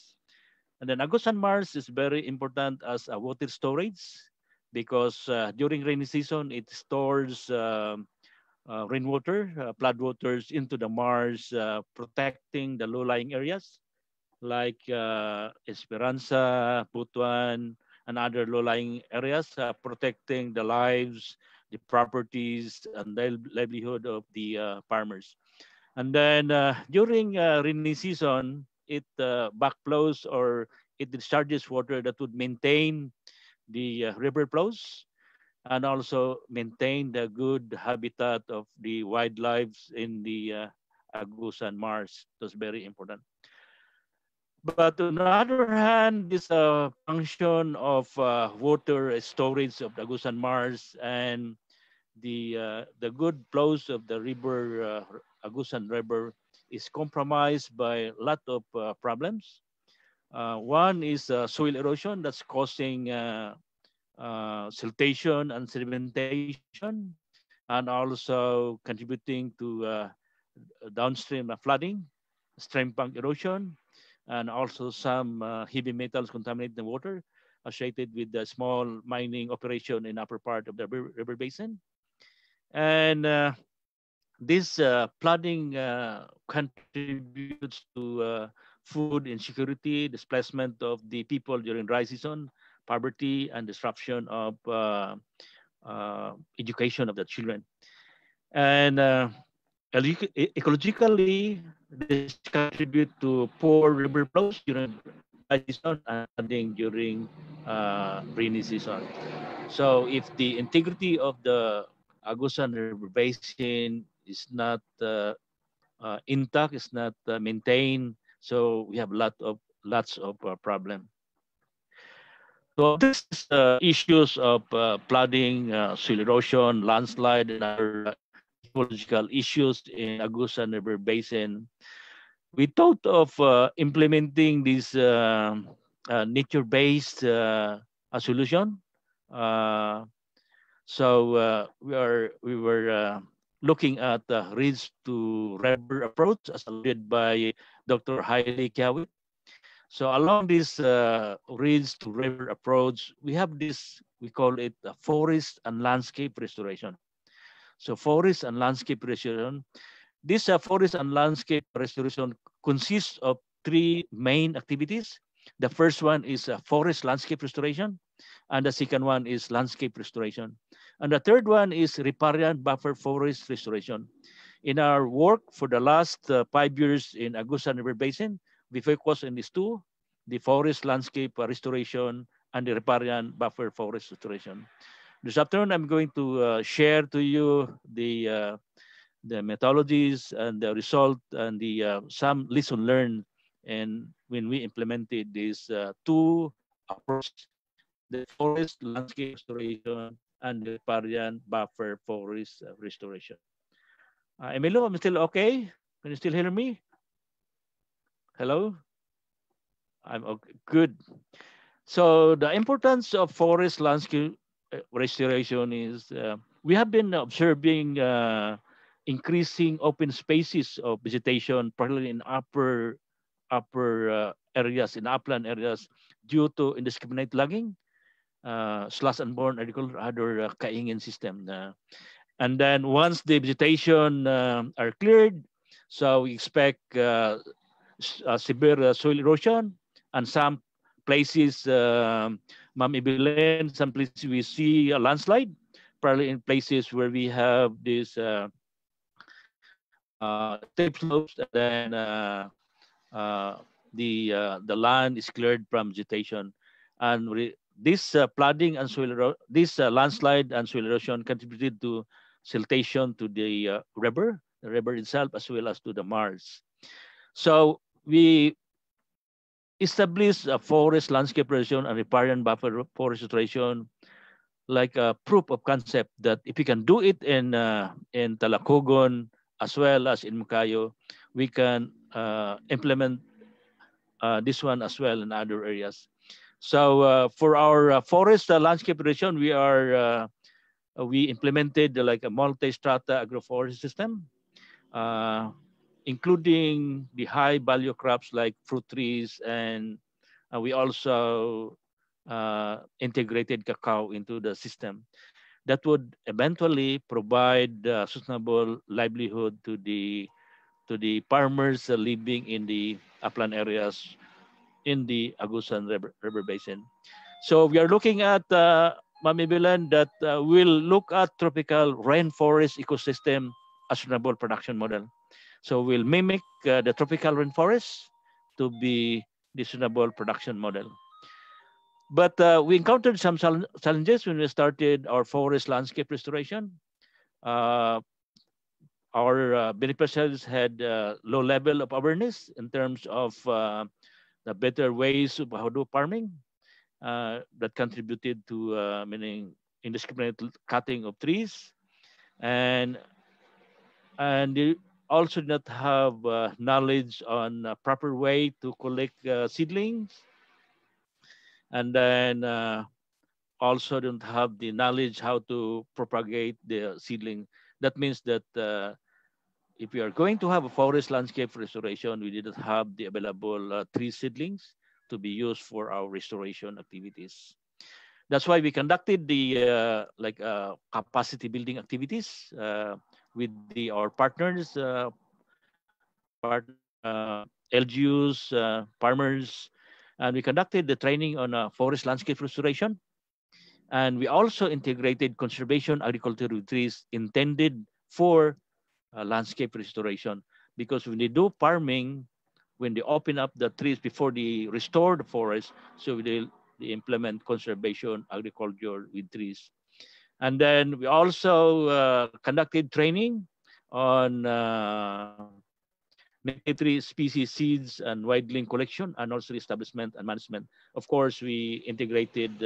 And then Agusan Marsh is very important as a water storage because during rainy season, it stores rainwater, floodwaters into the marsh, protecting the low-lying areas like Esperanza, Butuan, and other low-lying areas, protecting the lives, the properties, and the livelihood of the farmers. And then during rainy season, it backflows or it discharges water that would maintain the river flows and also maintain the good habitat of the wildlife in the Agusan Marsh. That's very important. But on the other hand, this function of water storage of the Agusan Marsh and the good flows of the river, Agusan River, is compromised by a lot of problems. One is soil erosion that's causing siltation and sedimentation, and also contributing to downstream flooding, stream bank erosion, and also some heavy metals contaminate the water associated with the small mining operation in upper part of the river basin. And this flooding contributes to food insecurity, displacement of the people during dry season, poverty, and disruption of education of the children. And ecologically, this contribute to poor river flows during dry season and flooding during rainy season. So if the integrity of the Agusan River Basin is not intact, is not maintained, so we have lots of problem. So this is issues of flooding, soil erosion, landslide, and other ecological issues in Agusan River Basin. We thought of implementing this nature-based solution. We were looking at the ridge to river approach as alluded by Dr. Hilly Quiaoit. So along this ridge to river approach, we have this, we call it forest and landscape restoration. So forest and landscape restoration. This forest and landscape restoration consists of three main activities. The first one is forest landscape restoration, and the second one is landscape restoration. And the third one is riparian buffer forest restoration. In our work for the last 5 years in Agusan River Basin, we focus on these two, the forest landscape restoration and the riparian buffer forest restoration. This afternoon, I'm going to share to you the methodologies and the result and the some lesson learned and when we implemented these two approaches, the forest landscape restoration and the riparian buffer forest restoration. Emilio, I'm still okay? Can you still hear me? Hello? I'm okay. Good. So the importance of forest landscape restoration is we have been observing increasing open spaces of vegetation, particularly in upper areas, in upland areas, due to indiscriminate logging, slash and burn agriculture, other kaingin system. And then once the vegetation are cleared, so we expect severe soil erosion, and some places, Ma'am Evelyn, some places we see a landslide, probably in places where we have this steep slopes, and then the land is cleared from vegetation, and this flooding and this landslide and soil erosion contributed to siltation to the river itself, as well as to the Mars. So we established a forest landscape restoration and riparian buffer forest restoration like a proof of concept that if we can do it in Talacogon as well as in Mucayo, we can implement this one as well in other areas. So for our forest landscape restoration, we implemented like a multi-strata agroforestry system, including the high value crops like fruit trees, and we also integrated cacao into the system that would eventually provide sustainable livelihood to the farmers living in the upland areas in the Agusan River Basin. So we are looking at Ma'am Evelyn, that will look at tropical rainforest ecosystem as sustainable production model. So we'll mimic the tropical rainforest to be the sustainable production model. But we encountered some challenges when we started our forest landscape restoration. Our beneficiaries had low level of awareness in terms of the better ways of how to do farming that contributed to meaning indiscriminate cutting of trees, and they also did not have knowledge on a proper way to collect seedlings, and then also don't have the knowledge how to propagate the seedling. That means that if we are going to have a forest landscape restoration, we didn't have the available tree seedlings to be used for our restoration activities. That's why we conducted the capacity building activities with our partners, LGUs, farmers, and we conducted the training on forest landscape restoration. And we also integrated conservation agriculture with trees intended for landscape restoration, because when they do farming, when they open up the trees before they restore the forest, so they implement conservation agriculture with trees. And then we also conducted training on many tree species, seeds, and wildling collection, and nursery establishment and management. Of course, we integrated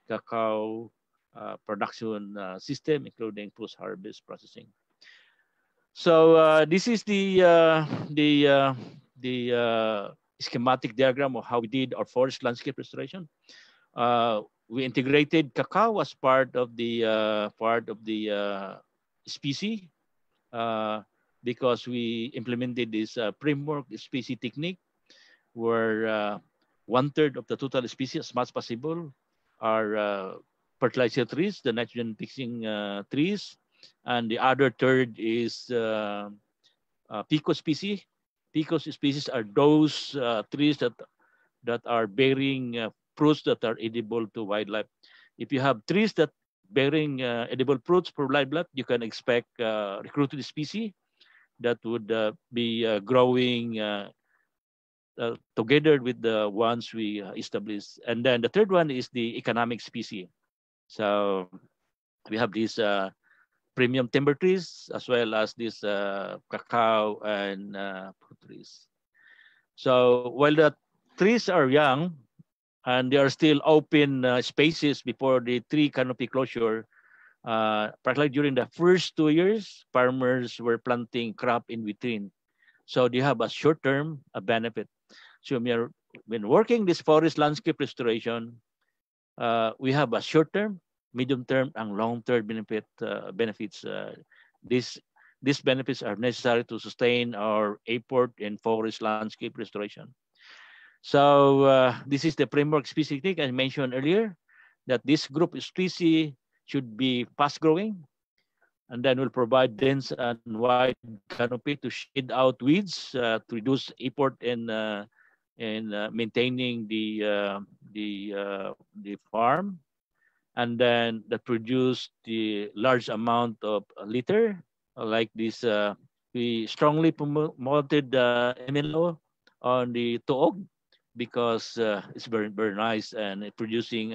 cacao production system, including post-harvest processing. So this is the schematic diagram of how we did our forest landscape restoration. We integrated cacao as part of the species because we implemented this framework species technique, where 1/3 of the total species, as much possible, are fertilizer trees, the nitrogen fixing trees, and the other third is pico species. Pico species are those trees that are bearing fruits that are edible to wildlife. If you have trees that bearing edible fruits for wildlife, you can expect recruited species that would be growing together with the ones we established. And then the third one is the economic species. So we have these premium timber trees as well as these cacao and fruit trees. So while the trees are young and they are still open spaces before the tree canopy closure, particularly during the first 2 years, farmers were planting crop in between. So they have a short-term benefit. So when working this forest landscape restoration, we have a short-term, medium-term, and long-term benefits. These benefits are necessary to sustain our effort in forest landscape restoration. So this is the framework species technique I mentioned earlier, that this group of species should be fast-growing, and then will provide dense and wide canopy to shade out weeds, to reduce effort in maintaining the farm, and then that produce the large amount of litter like this. We strongly promoted MLO on the Toog because it's very nice and it producing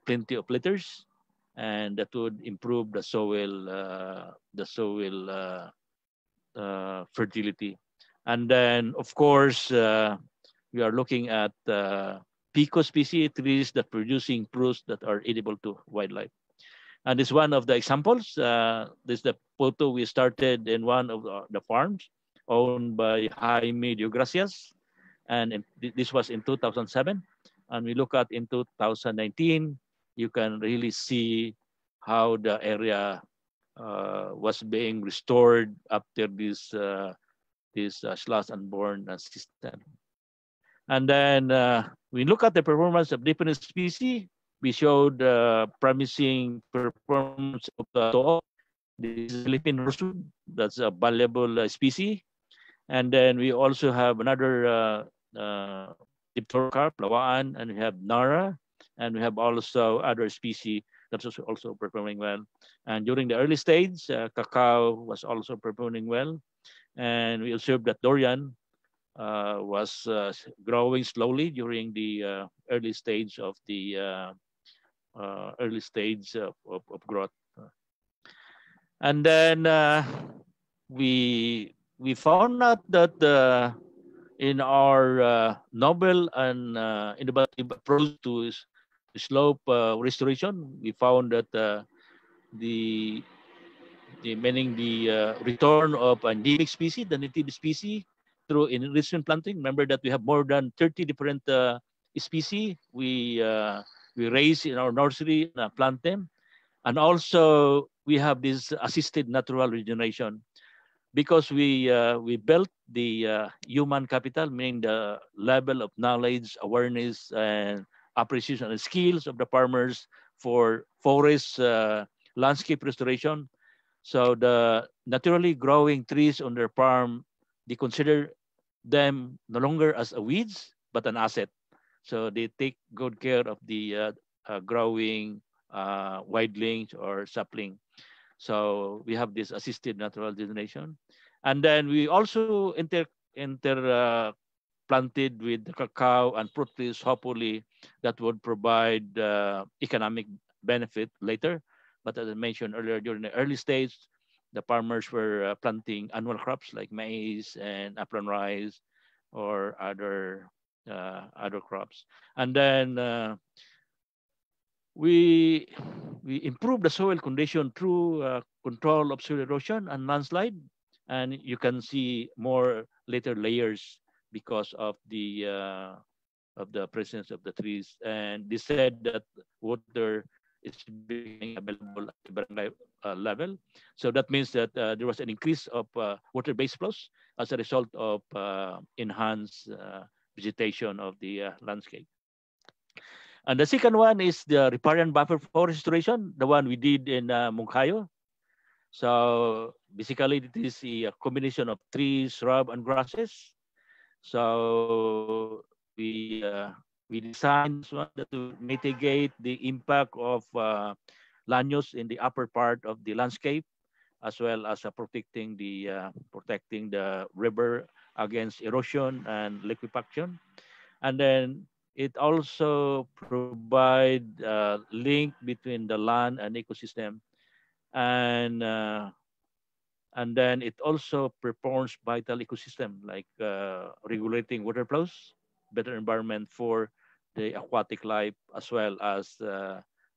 plenty of litters, and that would improve the soil fertility. And then, of course, we are looking at pico species, trees that producing fruits that are edible to wildlife. And this is one of the examples. This is the photo we started in one of the farms owned by Jaime Diogracias. And this was in 2007. And we look at in 2019, you can really see how the area was being restored after this slash and burn system. And then we look at the performance of different species. We showed promising performance of the toog. This is Philippine rosewood. That's a valuable species. And then we also have another Dipterocarp, Lawaan, and we have Nara, and we have also other species that's also performing well. And during the early stage, cacao was also performing well. And we observed that durian was growing slowly during the early stage of growth. And then we found out that in our novel and innovative approach to slope restoration, we found that the return of endemic species, the native species, through enrichment planting. Remember that we have more than 30 different species we raise in our nursery and plant them. And also we have this assisted natural regeneration, because we built the human capital, meaning the level of knowledge, awareness, and appreciation and skills of the farmers for forest landscape restoration. So the naturally growing trees on their farm, they consider them no longer as a weeds, but an asset. So they take good care of the growing wildlings or sapling. So we have this assisted natural regeneration. And then we also planted with the cacao and fruit trees, hopefully that would provide economic benefit later. But as I mentioned earlier, during the early stage, the farmers were planting annual crops like maize and upland rice or other crops. And then we improve the soil condition through control of soil erosion and landslide, and you can see more later layers because of the presence of the trees. And they said that water is becoming available at the barangay level. So that means that there was an increase of water-based flows as a result of enhanced vegetation of the landscape. And the second one is the riparian buffer forest restoration, the one we did in Moncayo. So basically, it is a combination of trees, shrub, and grasses. So we designed this one to mitigate the impact of land use in the upper part of the landscape, as well as protecting the river against erosion and liquefaction. And then it also provide link between the land and ecosystem, and then it also performs vital ecosystem like regulating water flows, better environment for the aquatic life, as well as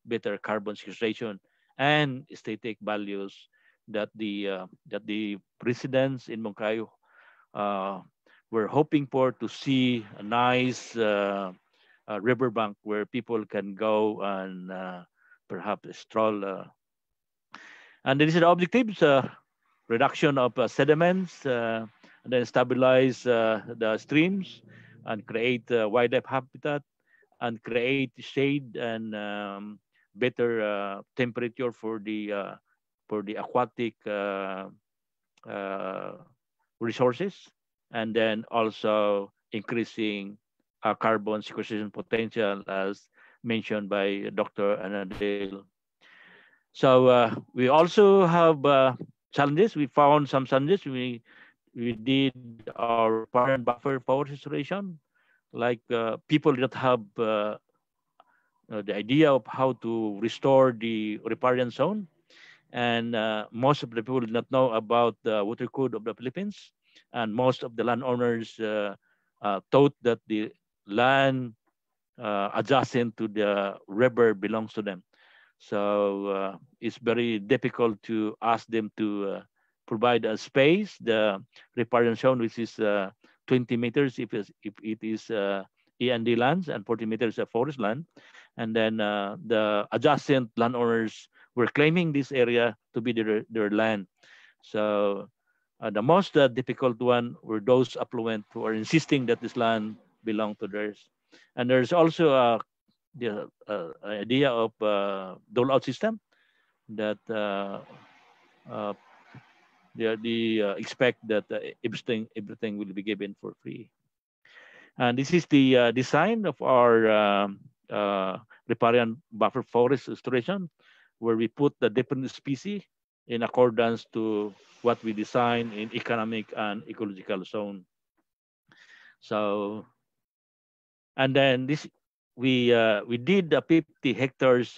better carbon sequestration and aesthetic values that the residents in Moncayo were hoping for, to see a nice riverbank where people can go and perhaps stroll. And these are the objectives: reduction of sediments, and then stabilize the streams, and create wildlife habitat, and create shade and better temperature for the aquatic resources, and then also increasing carbon sequestration potential, as mentioned by Dr. Annadel. So we also have challenges. We found some challenges. We did our riparian buffer forest restoration. Like people did not have the idea of how to restore the riparian zone, and most of the people did not know about the water code of the Philippines, and most of the landowners thought that the land adjacent to the river belongs to them. So it's very difficult to ask them to provide a space, the riparian zone, which is 20 meters if it is E&D lands, and 40 meters of forest land. And then the adjacent landowners were claiming this area to be their land. So the most difficult one were those affluent who are insisting that this land belonged to theirs. And there's also the idea of dole-out system, that they expect that everything will be given for free. And this is the design of our riparian buffer forest restoration, where we put the different species in accordance to what we design in economic and ecological zone. So, and then this we did 50 hectares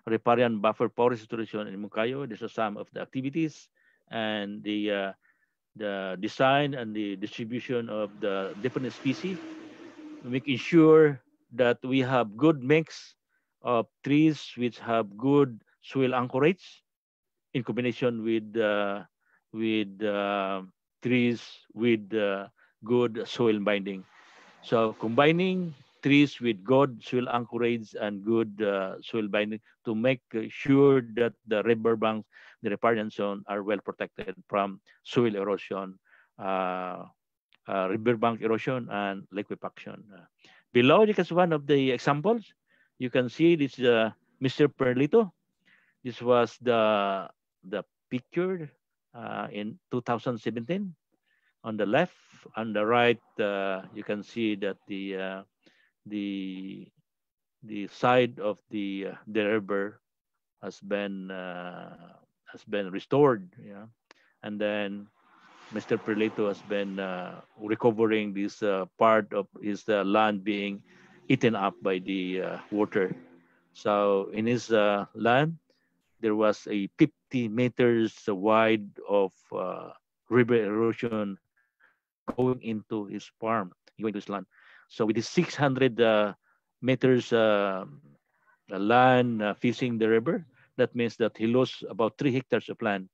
riparian buffer forest restoration in Moncayo. These are some of the activities, and the design and the distribution of the different species, making sure that we have good mix of trees which have good soil anchorage, in combination with trees with good soil binding. So combining trees with good soil anchorage and good soil binding to make sure that the riverbanks, the riparian zone, are well protected from soil erosion, riverbank erosion, and liquefaction. Below, this is one of the examples. You can see this Mr. Perlito. This was the picture in 2017. On the left, on the right, you can see that the side of the river has been restored. Yeah, and then Mr. Perlito has been recovering this part of his land being eaten up by the water. So in his land, there was a 50 meters wide of river erosion going into his farm, going to his land. So with this 600 meters land facing the river, that means that he lost about 3 hectares of land.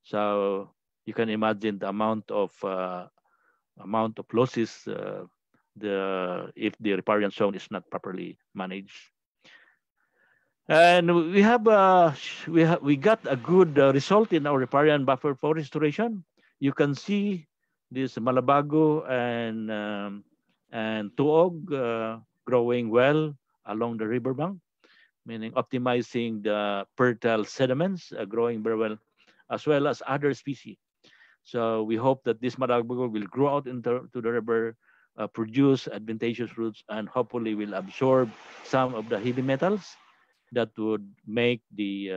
So you can imagine the amount of losses if the riparian zone is not properly managed. And we got a good result in our riparian buffer forest restoration. You can see this Malabago and Tuog growing well along the riverbank, meaning optimizing the fertile sediments, growing very well as other species. So we hope that this Malabago will grow out into the river, produce advantageous roots, and hopefully will absorb some of the heavy metals that would make the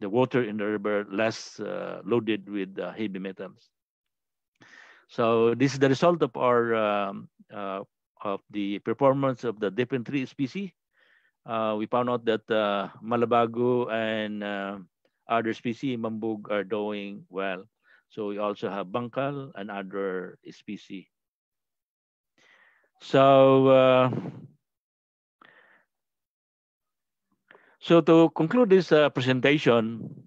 water in the river less loaded with heavy metals. So this is the result of our of the performance of the different tree species. We found out that Malabago and other species, Mambug, are doing well. So we also have Bangkal and other species. So so to conclude this presentation,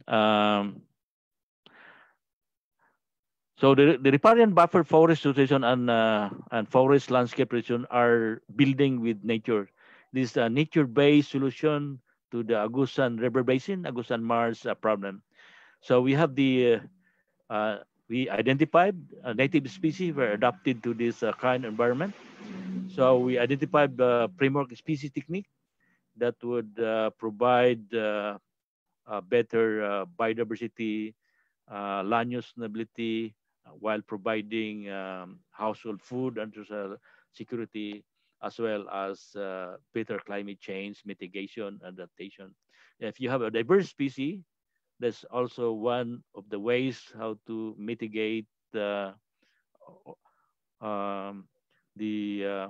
so the riparian buffer forest restoration and forest landscape restoration are building with nature. This is a nature-based solution to the Agusan River Basin, Agusan Mars problem. So we have we identified native species were adapted to this kind of environment. So we identified the framework species technique that would provide better biodiversity, land use sustainability, while providing household food and social security, as well as better climate change mitigation adaptation. If you have a diverse species, that's also one of the ways how to mitigate um, the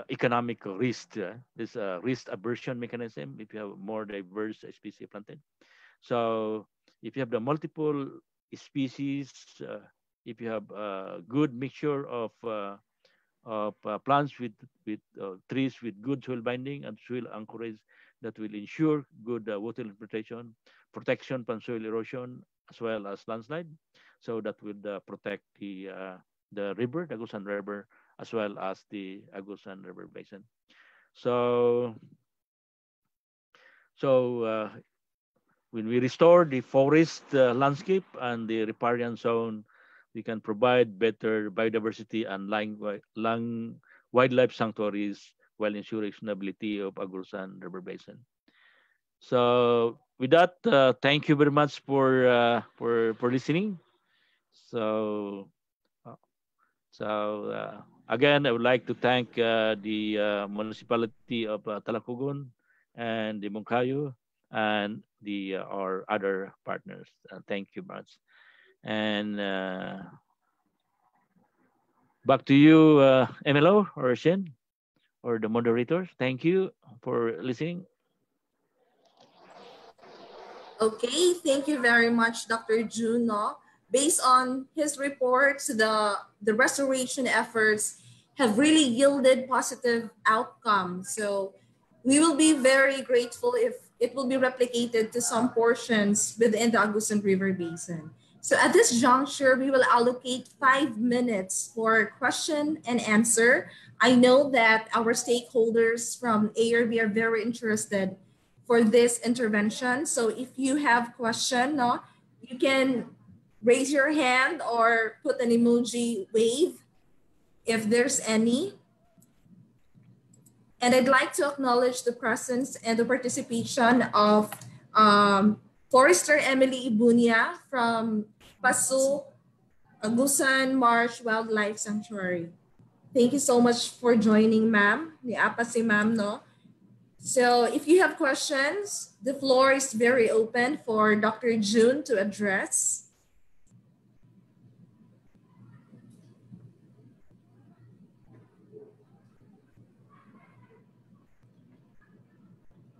economic risk. This risk aversion mechanism if you have more diverse species planted. So if you have the multiple species, if you have a good mixture of plants with trees with good soil binding and soil anchorage, that will ensure good water protection from soil erosion as well as landslide. So that would protect the river, the Agusan River, as well as the Agusan River Basin. So when we restore the forest landscape and the riparian zone, we can provide better biodiversity and wildlife sanctuaries while ensuring sustainability of Agusan River Basin. So with that, thank you very much for listening. So again, I would like to thank the municipality of Talakugon and the Moncayo and our other partners. Thank you much. And back to you, MLO or Shen or the moderators. Thank you for listening. Okay, thank you very much, Dr. Jun. No? Based on his reports, the restoration efforts have really yielded positive outcomes. So we will be very grateful if it will be replicated to some portions within the Agusan River Basin. So at this juncture, we will allocate 5 minutes for question and answer. I know that our stakeholders from ARB are very interested for this intervention. So if you have question, no, you can raise your hand or put an emoji wave if there's any. And I'd like to acknowledge the presence and the participation of Forester Emily Ibunia from Paso Agusan Marsh Wildlife Sanctuary. Thank you so much for joining, ma'am. Ni apa si ma'am, no? So if you have questions, the floor is very open for Dr. Jun to address.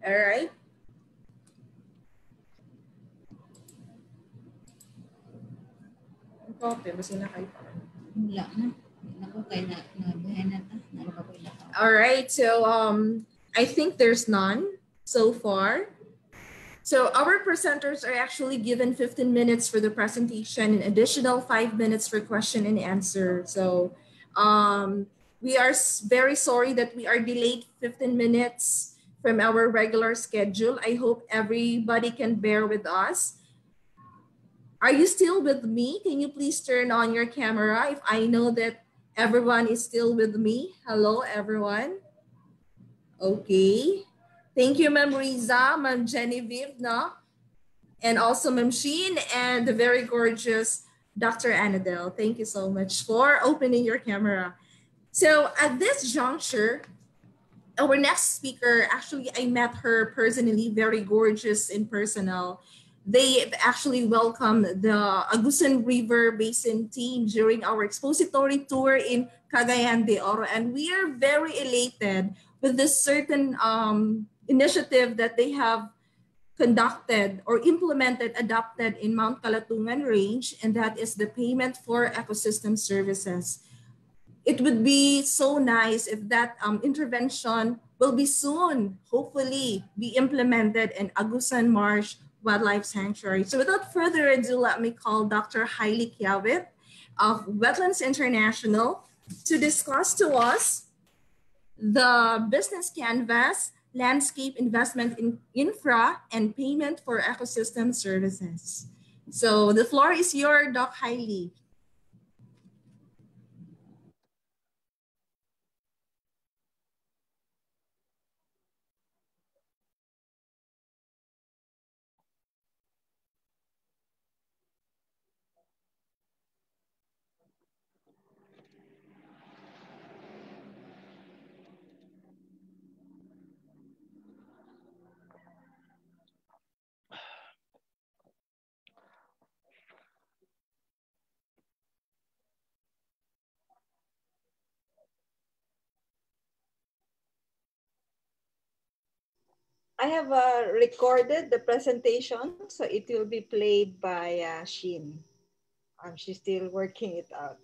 All right. All right. So I think there's none so far. So our presenters are actually given 15 minutes for the presentation and additional 5 minutes for question and answer. So we are very sorry that we are delayed 15 minutes from our regular schedule. I hope everybody can bear with us. Are you still with me? Can you please turn on your camera if I know that everyone is still with me? Hello, everyone. Okay. Thank you, Ma'am Riza, Ma'am Genevieve, no? And also Ma'am Sheen and the very gorgeous Dr. Annadel. Thank you so much for opening your camera. So at this juncture, our next speaker, actually, I met her personally, very gorgeous in personal. They actually welcomed the Agusan River Basin team during our expository tour in Cagayan de Oro. And we are very elated with this certain initiative that they have conducted or implemented, adopted in Mount Kalatungan Range, and that is the payment for ecosystem services. It would be so nice if that intervention will be soon, hopefully, be implemented in Agusan Marsh Wildlife Sanctuary. So without further ado, let me call Dr. Hilly Quiaoit of Wetlands International to discuss to us the business canvas, landscape investment in infra, and payment for ecosystem services. So the floor is yours, Doc Hiley. I have recorded the presentation, so it will be played by Sheen. She's still working it out.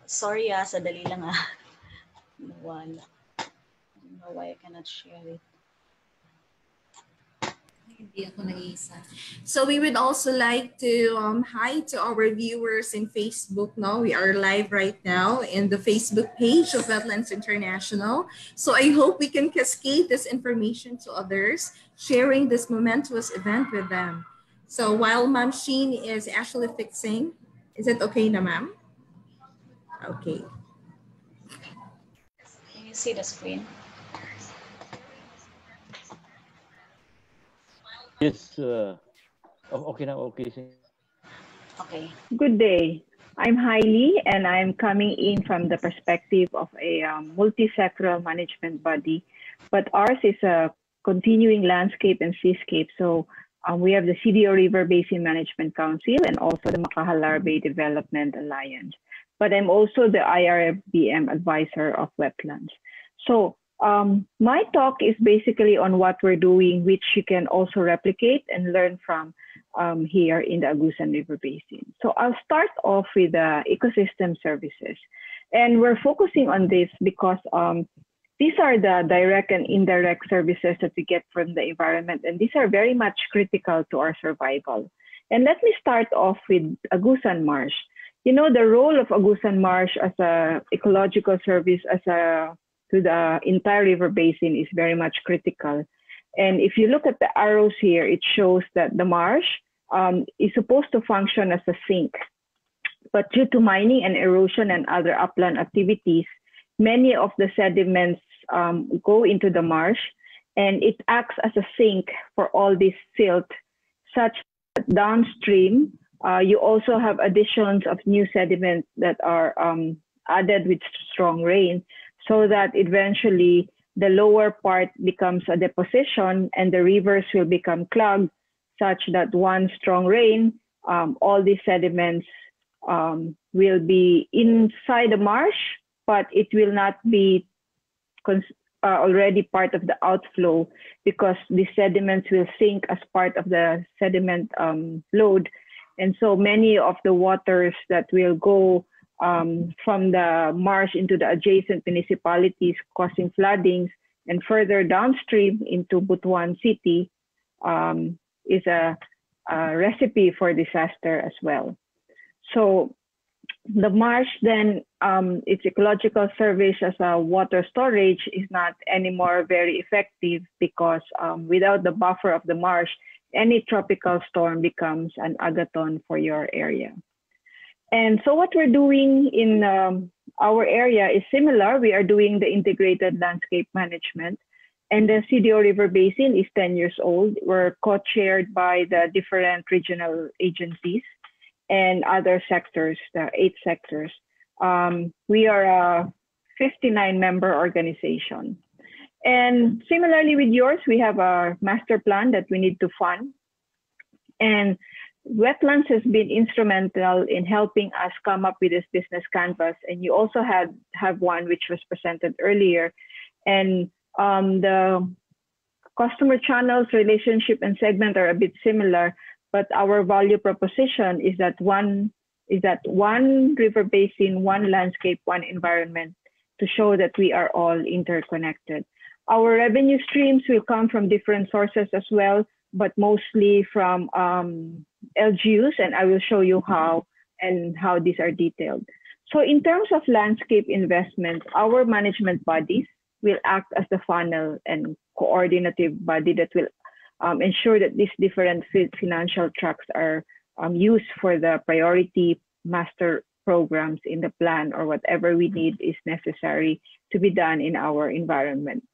Sorry sadali lang Nawala. I don't know why I cannot share it. So we would also like to hi to our viewers in Facebook. Now we are live right now in the Facebook page of Wetlands International. So I hope we can cascade this information to others, sharing this momentous event with them. So while Ma'am Sheen is actually fixing, is it okay na ma'am? Okay. Can you see the screen? Yes. Okay now. Okay. Okay. Good day. I'm Hiley, and I'm coming in from the perspective of a multi-sectoral management body, but ours is a continuing landscape and seascape. So we have the CDO River Basin Management Council and also the Makahalar Bay Development Alliance. But I'm also the IRBM advisor of wetlands. So my talk is basically on what we're doing, which you can also replicate and learn from here in the Agusan River Basin. So I'll start off with ecosystem services. And we're focusing on this because these are the direct and indirect services that we get from the environment, and these are very much critical to our survival. And let me start off with Agusan Marsh. You know, the role of Agusan Marsh as an ecological service, as a to the entire river basin is very much critical. And if you look at the arrows here, it shows that the marsh is supposed to function as a sink. But due to mining and erosion and other upland activities, many of the sediments go into the marsh, and it acts as a sink for all this silt, such that downstream, you also have additions of new sediments that are added with strong rain, so that eventually the lower part becomes a deposition and the rivers will become clogged, such that one strong rain, all these sediments will be inside the marsh, but it will not be already part of the outflow, because the sediments will sink as part of the sediment load. And so many of the waters that will go from the marsh into the adjacent municipalities, causing floodings, and further downstream into Butuan City is a recipe for disaster as well. So the marsh then, its ecological service as a water storage is not anymore very effective, because without the buffer of the marsh, any tropical storm becomes an agathon for your area. And so what we're doing in our area is similar. We are doing the integrated landscape management, and the CDO River Basin is 10 years old. We're co-chaired by the different regional agencies and other sectors, the 8 sectors. We are a 59-member organization. And similarly with yours, we have a master plan that we need to fund. And Wetlands has been instrumental in helping us come up with this business canvas. And you also have one which was presented earlier. And the customer channels, relationship, and segment are a bit similar, but our value proposition is that one river basin, one landscape, one environment, to show that we are all interconnected. Our revenue streams will come from different sources as well, but mostly from LGUs, and I will show you how these are detailed. So in terms of landscape investment, our management bodies will act as the funnel and coordinative body that will ensure that these different financial tracks are used for the priority master programs in the plan, or whatever we need is necessary to be done in our environment.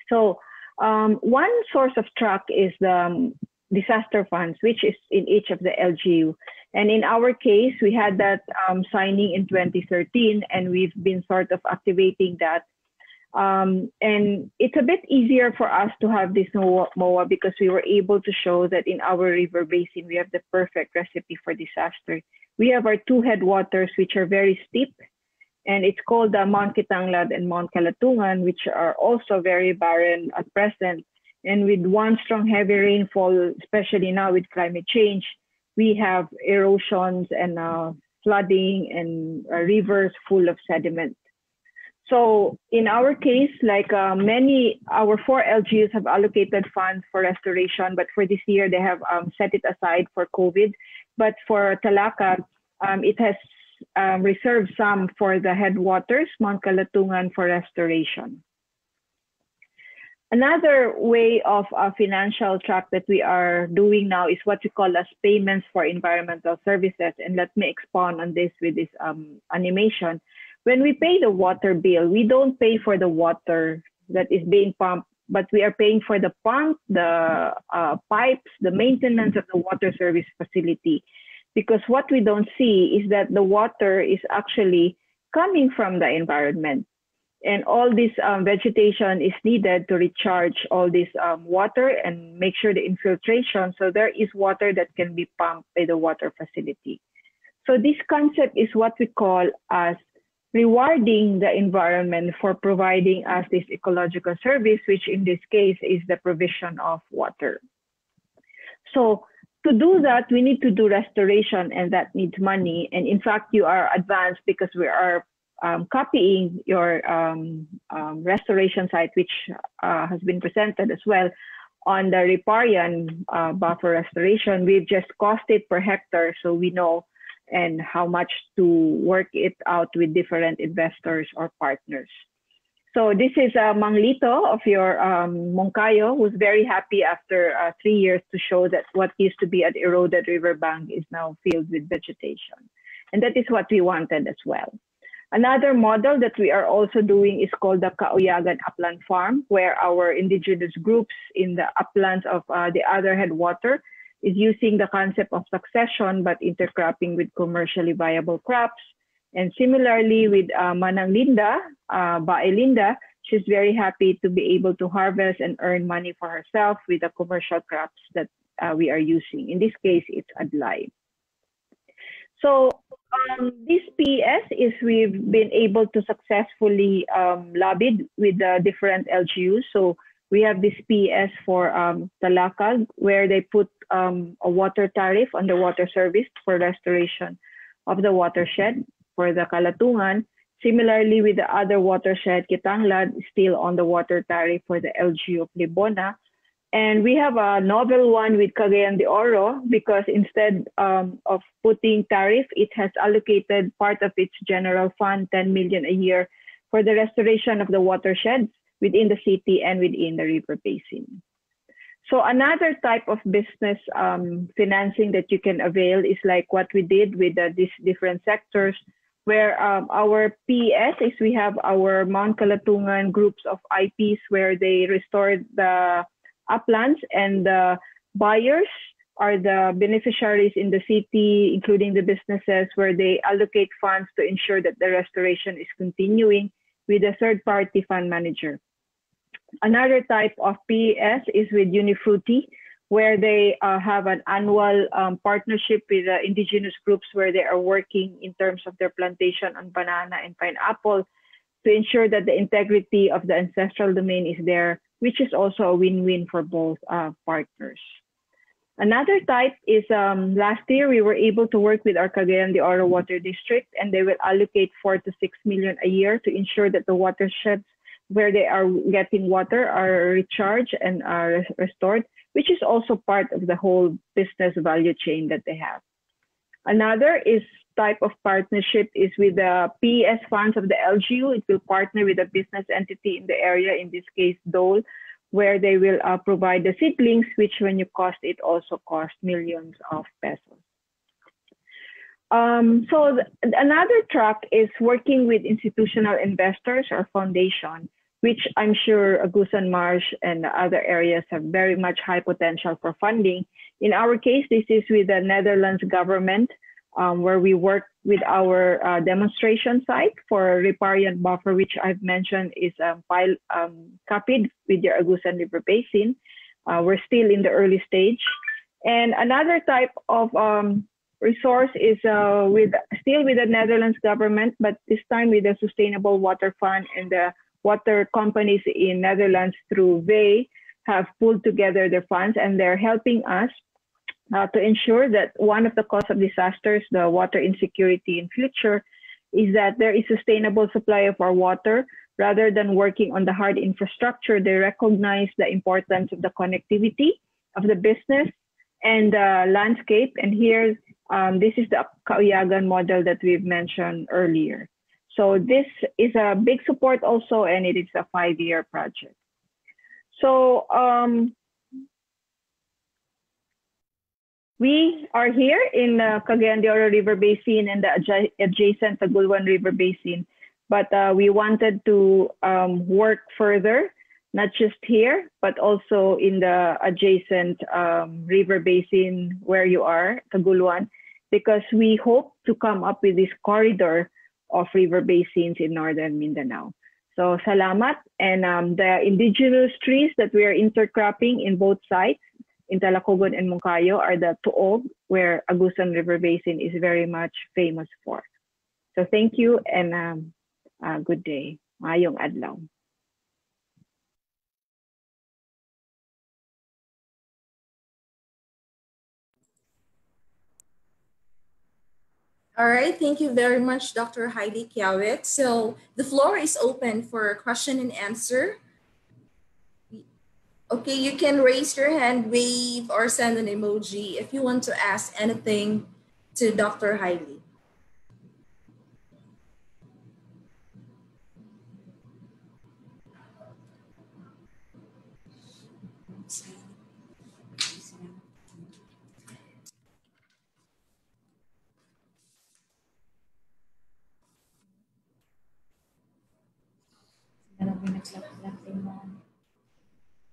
So one source of track is the disaster funds, which is in each of the LGU. And in our case, we had that signing in 2013, and we've been sort of activating that. And it's a bit easier for us to have this MoA because we were able to show that in our river basin, we have the perfect recipe for disaster. We have our 2 headwaters, which are very steep, and it's called the Mount Kitanglad and Mount Kalatungan, which are also very barren at present. And with one strong heavy rainfall, especially now with climate change, we have erosions and flooding and rivers full of sediment. So in our case, like our 4 LGUs have allocated funds for restoration, but for this year, they have set it aside for COVID. But for Talaca, it has reserved some for the headwaters, Mount Kalatungan, for restoration. Another way of a financial track that we are doing now is what we call as payments for environmental services. And let me expound on this with this animation. When we pay the water bill, we don't pay for the water that is being pumped, but we are paying for the pump, the pipes, the maintenance of the water service facility. Because what we don't see is that the water is actually coming from the environment. And all this vegetation is needed to recharge all this water and make sure the infiltration, so there is water that can be pumped by the water facility. So this concept is what we call as rewarding the environment for providing us this ecological service, which in this case is the provision of water. So to do that, we need to do restoration, and that needs money. And in fact, you are advanced because we are copying your restoration site, which has been presented as well on the riparian buffer restoration. We've just cost it per hectare, so we know and how much to work it out with different investors or partners. So this is Mang Lito of your Moncayo, who's very happy after 3 years to show that what used to be an eroded riverbank is now filled with vegetation. And that is what we wanted as well. Another model that we are also doing is called the Cauyagan Upland Farm, where our indigenous groups in the uplands of the other headwater is using the concept of succession, but intercropping with commercially viable crops. And similarly with Manang Linda, Bae Linda, she's very happy to be able to harvest and earn money for herself with the commercial crops that we are using. In this case, it's adlai. So this PES is we've been able to successfully lobbied with the different LGUs. So we have this PES for Talakag, where they put a water tariff on the water service for restoration of the watershed for the Kalatungan. Similarly, with the other watershed, Kitanglad, still on the water tariff for the LGU of Libona. And we have a novel one with Cagayan de Oro because instead of putting tariff, it has allocated part of its general fund, 10 million a year, for the restoration of the watersheds within the city and within the river basin. So another type of business financing that you can avail is like what we did with these different sectors, where our PES is we have our Mount Kalatungan groups of IPs where they restored the uplands, and the buyers are the beneficiaries in the city, including the businesses, where they allocate funds to ensure that the restoration is continuing with a third-party fund manager. Another type of PES is with Unifruti, where they have an annual partnership with indigenous groups where they are working in terms of their plantation on banana and pineapple to ensure that the integrity of the ancestral domain is there, which is also a win-win for both partners. Another type is last year we were able to work with our Cagayan de Oro Water District, and they will allocate 4 to 6 million a year to ensure that the watersheds where they are getting water are recharged and are restored, which is also part of the whole business value chain that they have. Another type of partnership is with the PES funds of the LGU. It will partner with a business entity in the area, in this case Dole, where they will provide the seedlings, which when you cost, it also costs millions of pesos. Another track is working with institutional investors or foundation, which I'm sure Agusan Marsh and other areas have very much high potential for funding. In our case, this is with the Netherlands government, where we work with our demonstration site for riparian buffer, which I've mentioned is copied with your Agusan River Basin. We're still in the early stage. And another type of resource is still with the Netherlands government, but this time with the Sustainable Water Fund, and the water companies in Netherlands through VEI have pulled together their funds, and they're helping us to ensure that one of the cause of disasters, the water insecurity in future, is that there is sustainable supply of our water. Rather than working on the hard infrastructure, they recognize the importance of the connectivity of the business and the landscape. And here, this is the Cauyagan model that we've mentioned earlier. So this is a big support also, and it is a 5-year project. So we are here in Cagayan de Oro River Basin and the adjacent Taguluan River Basin, but we wanted to work further, not just here, but also in the adjacent river basin where you are, Taguluan, because we hope to come up with this corridor of river basins in northern Mindanao. So salamat, and the indigenous trees that we are intercropping in both sites, in Talacogon and Moncayo, are the tuog, where Agusan River Basin is very much famous for. So thank you, and good day. Mayong adlaw. All right, thank you very much, Dr. Hilly Quiaoit. So the floor is open for question and answer. Okay, you can raise your hand, wave, or send an emoji if you want to ask anything to Dr. Hilly.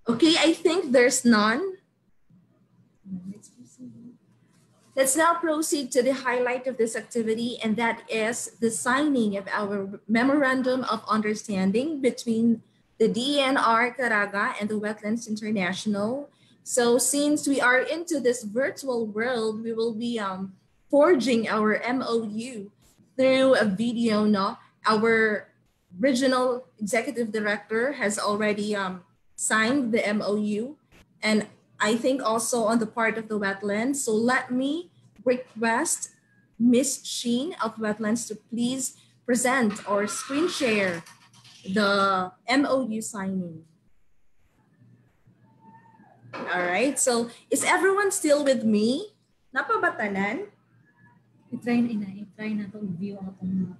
Okay, I think there's none. Let's now proceed to the highlight of this activity, and that is the signing of our Memorandum of Understanding between the DENR Caraga and the Wetlands International. So since we are into this virtual world, we will be forging our MoU through a video. No, our regional executive director has already signed the MoU, and I think also on the part of the wetlands. So let me request Miss Sheen of Wetlands to please present or screen share the MoU signing. All right, so is everyone still with me? Napabatanan? I-try na to view ang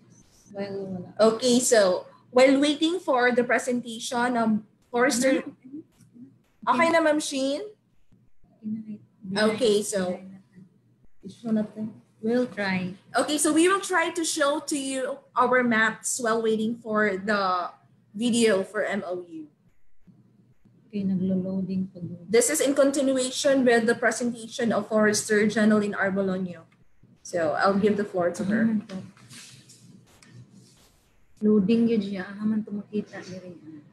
while wala. Okay, so while waiting for the presentation, Forrester, okay na Ma'am Sheen? Okay, so we'll try. Okay, so we will try to show to you our maps while waiting for the video for MoU. Okay, naglo-loading po. This is in continuation with the presentation of Forester Janeline Arbolonio. So I'll give the floor to her. Loading yun siya. Haman to makita rin.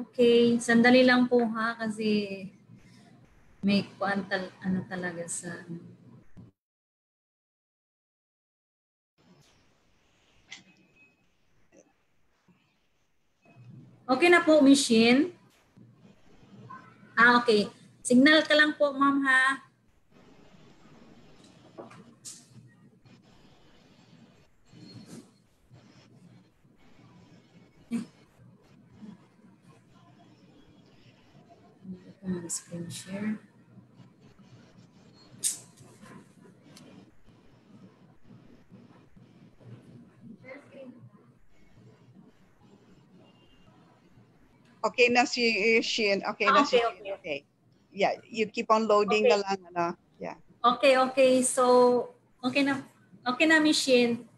Okay, sandali lang po ha kasi may ano talaga sa Okay na po, machine. Okay. Signal ka lang po, ma'am ha. Screen share. Okay na si Shin. Okay na si Shin. Okay. Yeah, you keep on loading na lang. Ano? Yeah. Okay. So, okay na, machine.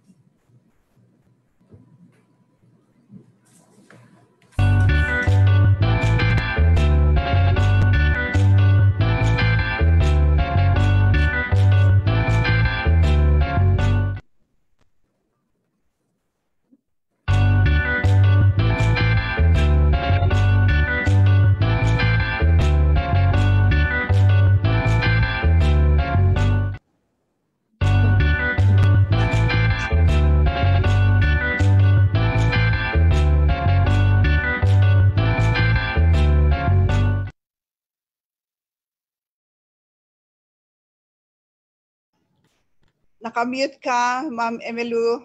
Nakamute ka, Ma'am Emelu.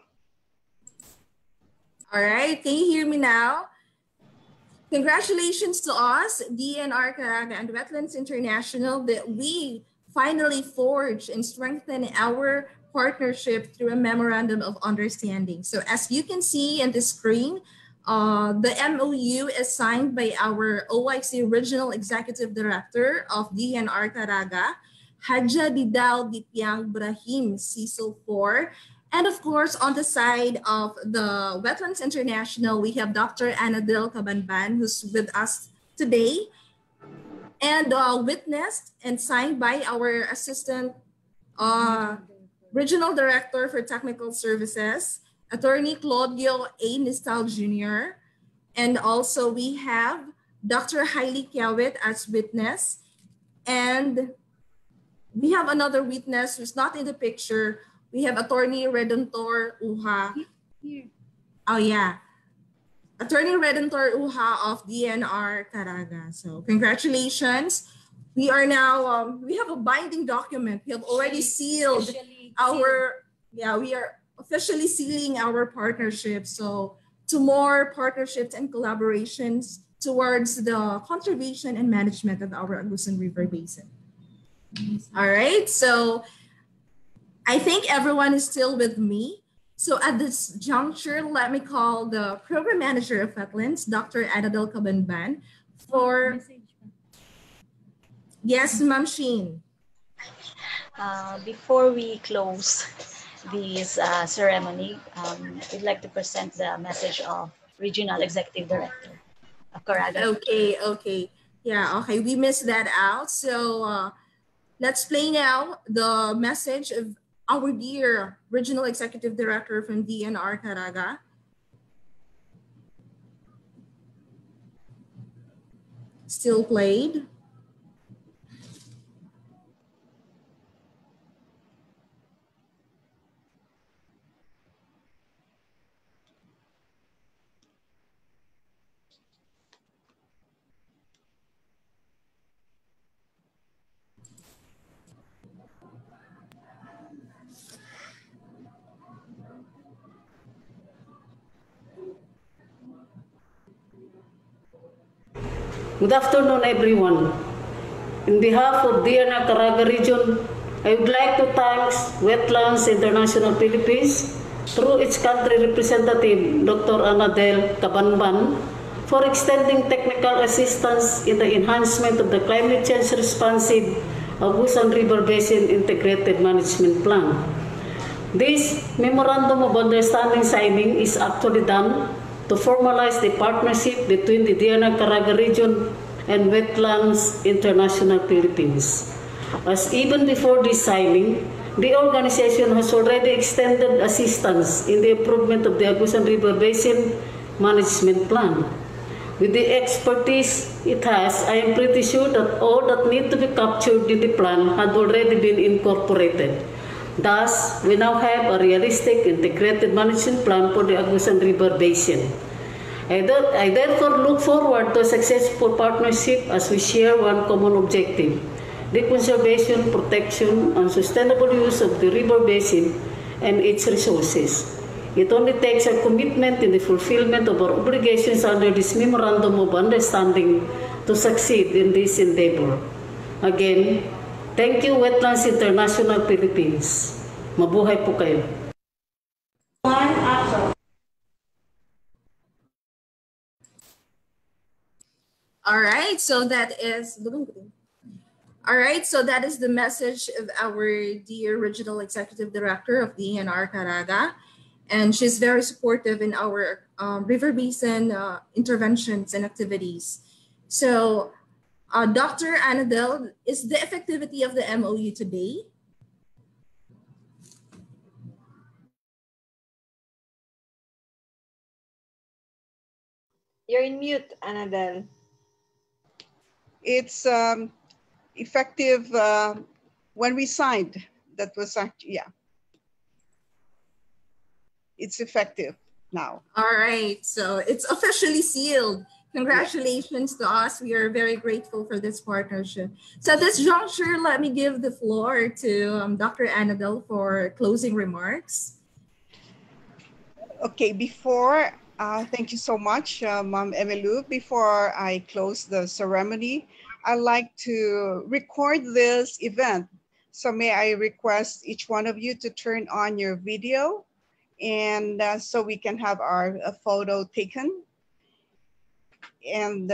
All right, can you hear me now? Congratulations to us, DENR Caraga and Wetlands International, that we finally forged and strengthened our partnership through a Memorandum of Understanding. So as you can see in the screen, the MoU is signed by our OIC Regional Executive Director of DENR Caraga, Hadja Didaw di Piang-Brahim, CISO 4. And of course, on the side of the Wetlands International, we have Dr. Annadel Cabanban, who's with us today, and witnessed and signed by our Assistant Regional Director for Technical Services, Attorney Claudio A. Nistal Jr. And also we have Dr. Hilly Quiaoit as witness. And we have another witness who's not in the picture. We have Attorney Redentor Uha. Oh yeah. Attorney Redentor Uha of DENR Caraga. So congratulations. We are now, we have a binding document. We have already sealed we are officially sealing our partnership. So to more partnerships and collaborations towards the conservation and management of our Agusan River Basin. All right, so I think everyone is still with me. So at this juncture, let me call the Program Manager of Wetlands, Dr. Annadel Cabanban, for... Yes, Ma'am Sheen. Before we close this ceremony, we'd like to present the message of Regional Executive Director. Caraga. Okay. Yeah, okay. We missed that out. So let's play now the message of our dear Regional Executive Director from DENR Caraga. Still played. Good afternoon, everyone. On behalf of DENR Caraga region, I would like to thank Wetlands International Philippines through its country representative, Dr. Annadel Cabanban, for extending technical assistance in the enhancement of the climate change responsive Agusan River Basin Integrated Management Plan. This Memorandum of Understanding signing is actually done to formalize the partnership between the DENR Caraga region and Wetlands International Philippines. As even before this signing, the organization has already extended assistance in the improvement of the Agusan River Basin Management Plan. With the expertise it has, I am pretty sure that all that need to be captured in the plan had already been incorporated. Thus, we now have a realistic integrated management plan for the Agusan River Basin. I therefore look forward to a successful partnership as we share one common objective: the conservation, protection, and sustainable use of the river basin and its resources. It only takes a commitment in the fulfillment of our obligations under this Memorandum of Understanding to succeed in this endeavor. Again, thank you, Wetlands International Philippines. Mabuhay po kayo. All right, so that is the message of our dear Regional Executive Director of DENR Caraga, and she's very supportive in our river basin interventions and activities. So, Dr. Annadel, is the effectivity of the MoU today? You're in mute, Annadel. It's effective when we signed. That was actually, yeah. It's effective now. All right, so it's officially sealed. Congratulations to us. We are very grateful for this partnership. So at this juncture, let me give the floor to Dr. Annadel for closing remarks. Okay, before, thank you so much, Ma'am Emilu. Before I close the ceremony, I'd like to record this event. So may I request each one of you to turn on your video, and so we can have our photo taken. And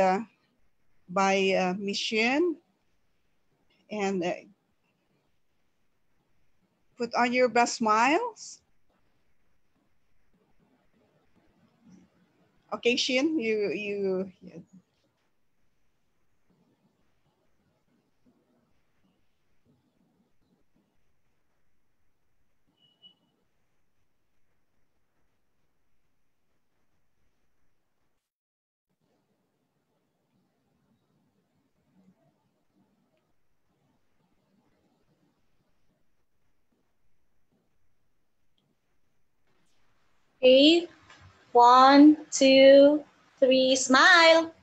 by Mission, and put on your best smiles. Okay, Shin, you. Okay, 1, 2, 3, smile.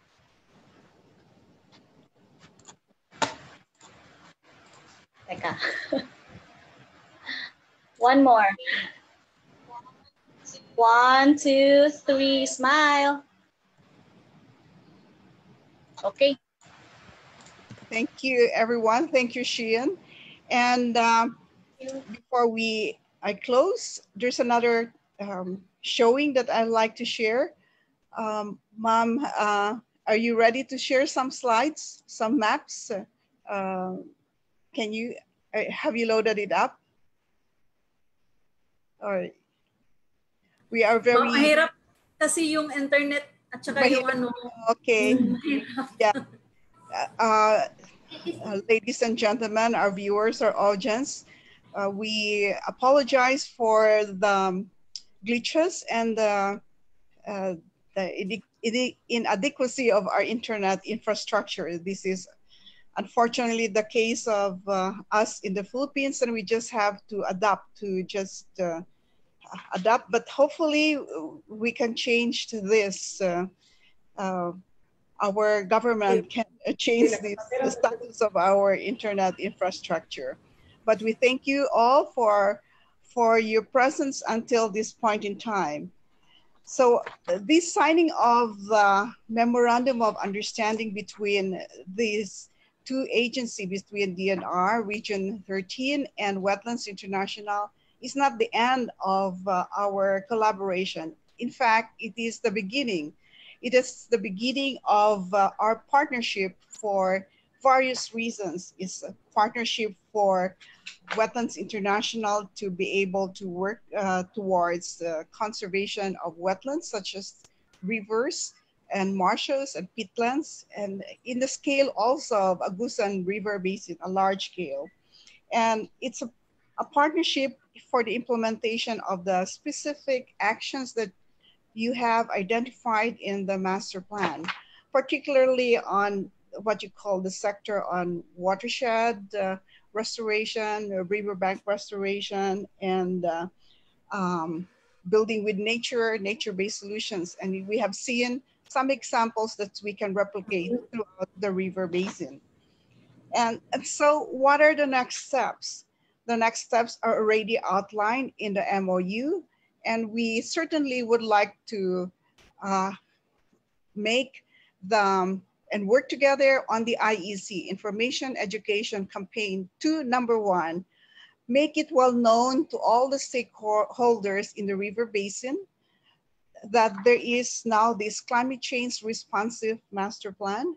Teka. One more. 1, 2, 3, smile. Okay. Thank you, everyone. Thank you, Sheehan. And before I close, there's another showing that I'd like to share. Mom, are you ready to share some slides, some maps? Can you, have you loaded it up? All right. We are very... Mahirap kasi yung internet At saka yung ano, Okay. Yeah. Ladies and gentlemen, our viewers, our audience, we apologize for the glitches and the inadequacy of our internet infrastructure. This is unfortunately the case of us in the Philippines, and we just have to adapt to just adapt. But hopefully we can change to this. Our government can change the status of our internet infrastructure. But we thank you all for your presence until this point in time. So this signing of the Memorandum of Understanding between these two agencies, between DENR Region 13 and Wetlands International, is not the end of our collaboration. In fact, it is the beginning. It is the beginning of our partnership for various reasons. It's a partnership for Wetlands International to be able to work towards the conservation of wetlands such as rivers and marshes and peatlands, and in the scale also of Agusan River Basin, a large scale. And it's a partnership for the implementation of the specific actions that you have identified in the master plan, particularly on what you call the sector on watershed restoration, riverbank restoration, and building with nature, nature-based solutions. And we have seen some examples that we can replicate throughout the river basin. And so what are the next steps? The next steps are already outlined in the MoU, and we certainly would like to make the and work together on the IEC, Information Education Campaign to number one, make it well known to all the stakeholders in the river basin that there is now this climate change responsive master plan,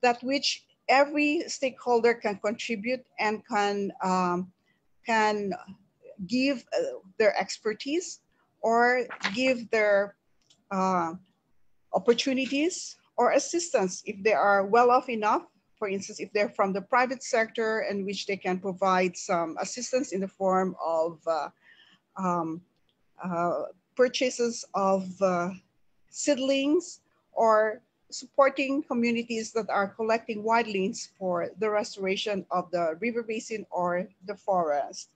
that which every stakeholder can contribute and can give their expertise or give their opportunities or assistance if they are well off enough. For instance, if they're from the private sector, in which they can provide some assistance in the form of purchases of seedlings, or supporting communities that are collecting wildlings for the restoration of the river basin or the forest.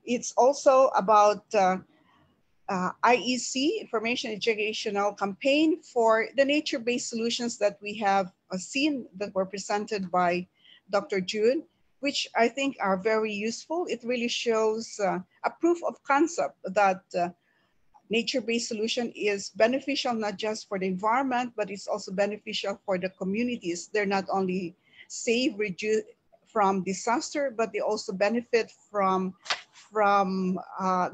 It's also about IEC, Information Educational Campaign, for the nature-based solutions that we have seen that were presented by Dr. June, which I think are very useful. It really shows a proof of concept that nature-based solution is beneficial not just for the environment, but it's also beneficial for the communities. They're not only safe, reduce from disaster, but they also benefit from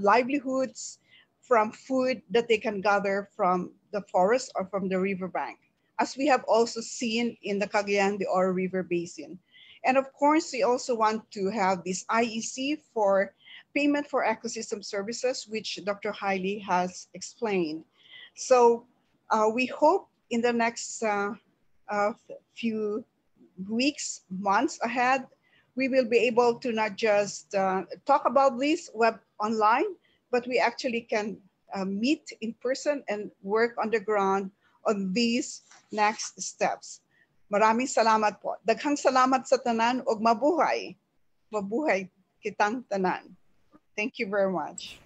livelihoods, from food that they can gather from the forest or from the riverbank, as we have also seen in the Cagayan de Oro River Basin. And of course, we also want to have this IEC for payment for ecosystem services, which Dr. Hiley has explained. So we hope in the next few weeks, months ahead, we will be able to not just talk about this web online, but we actually can meet in person and work on the ground on these next steps. Maraming salamat po. Daghang salamat sa tanan og mabuhay. Mabuhay kitang tanan. Thank you very much.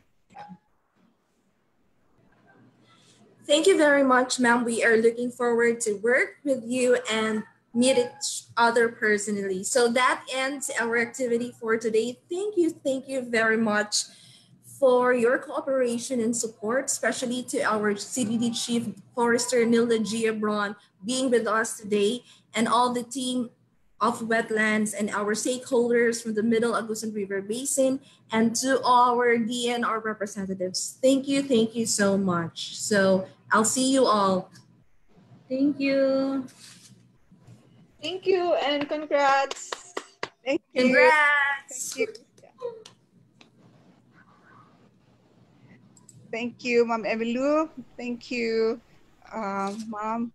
Thank you very much, ma'am. We are looking forward to work with you and meet each other personally. So that ends our activity for today. Thank you very much for your cooperation and support, especially to our CDD Chief Forester Nilda Giabron being with us today, and all the team of wetlands and our stakeholders from the Middle Agusan River Basin, and to our DNR representatives. Thank you so much. So I'll see you all. Thank you. Thank you and congrats. Thank you. Congrats. Thank you. Thank you, Ma'am Emilu. Thank you, Ma'am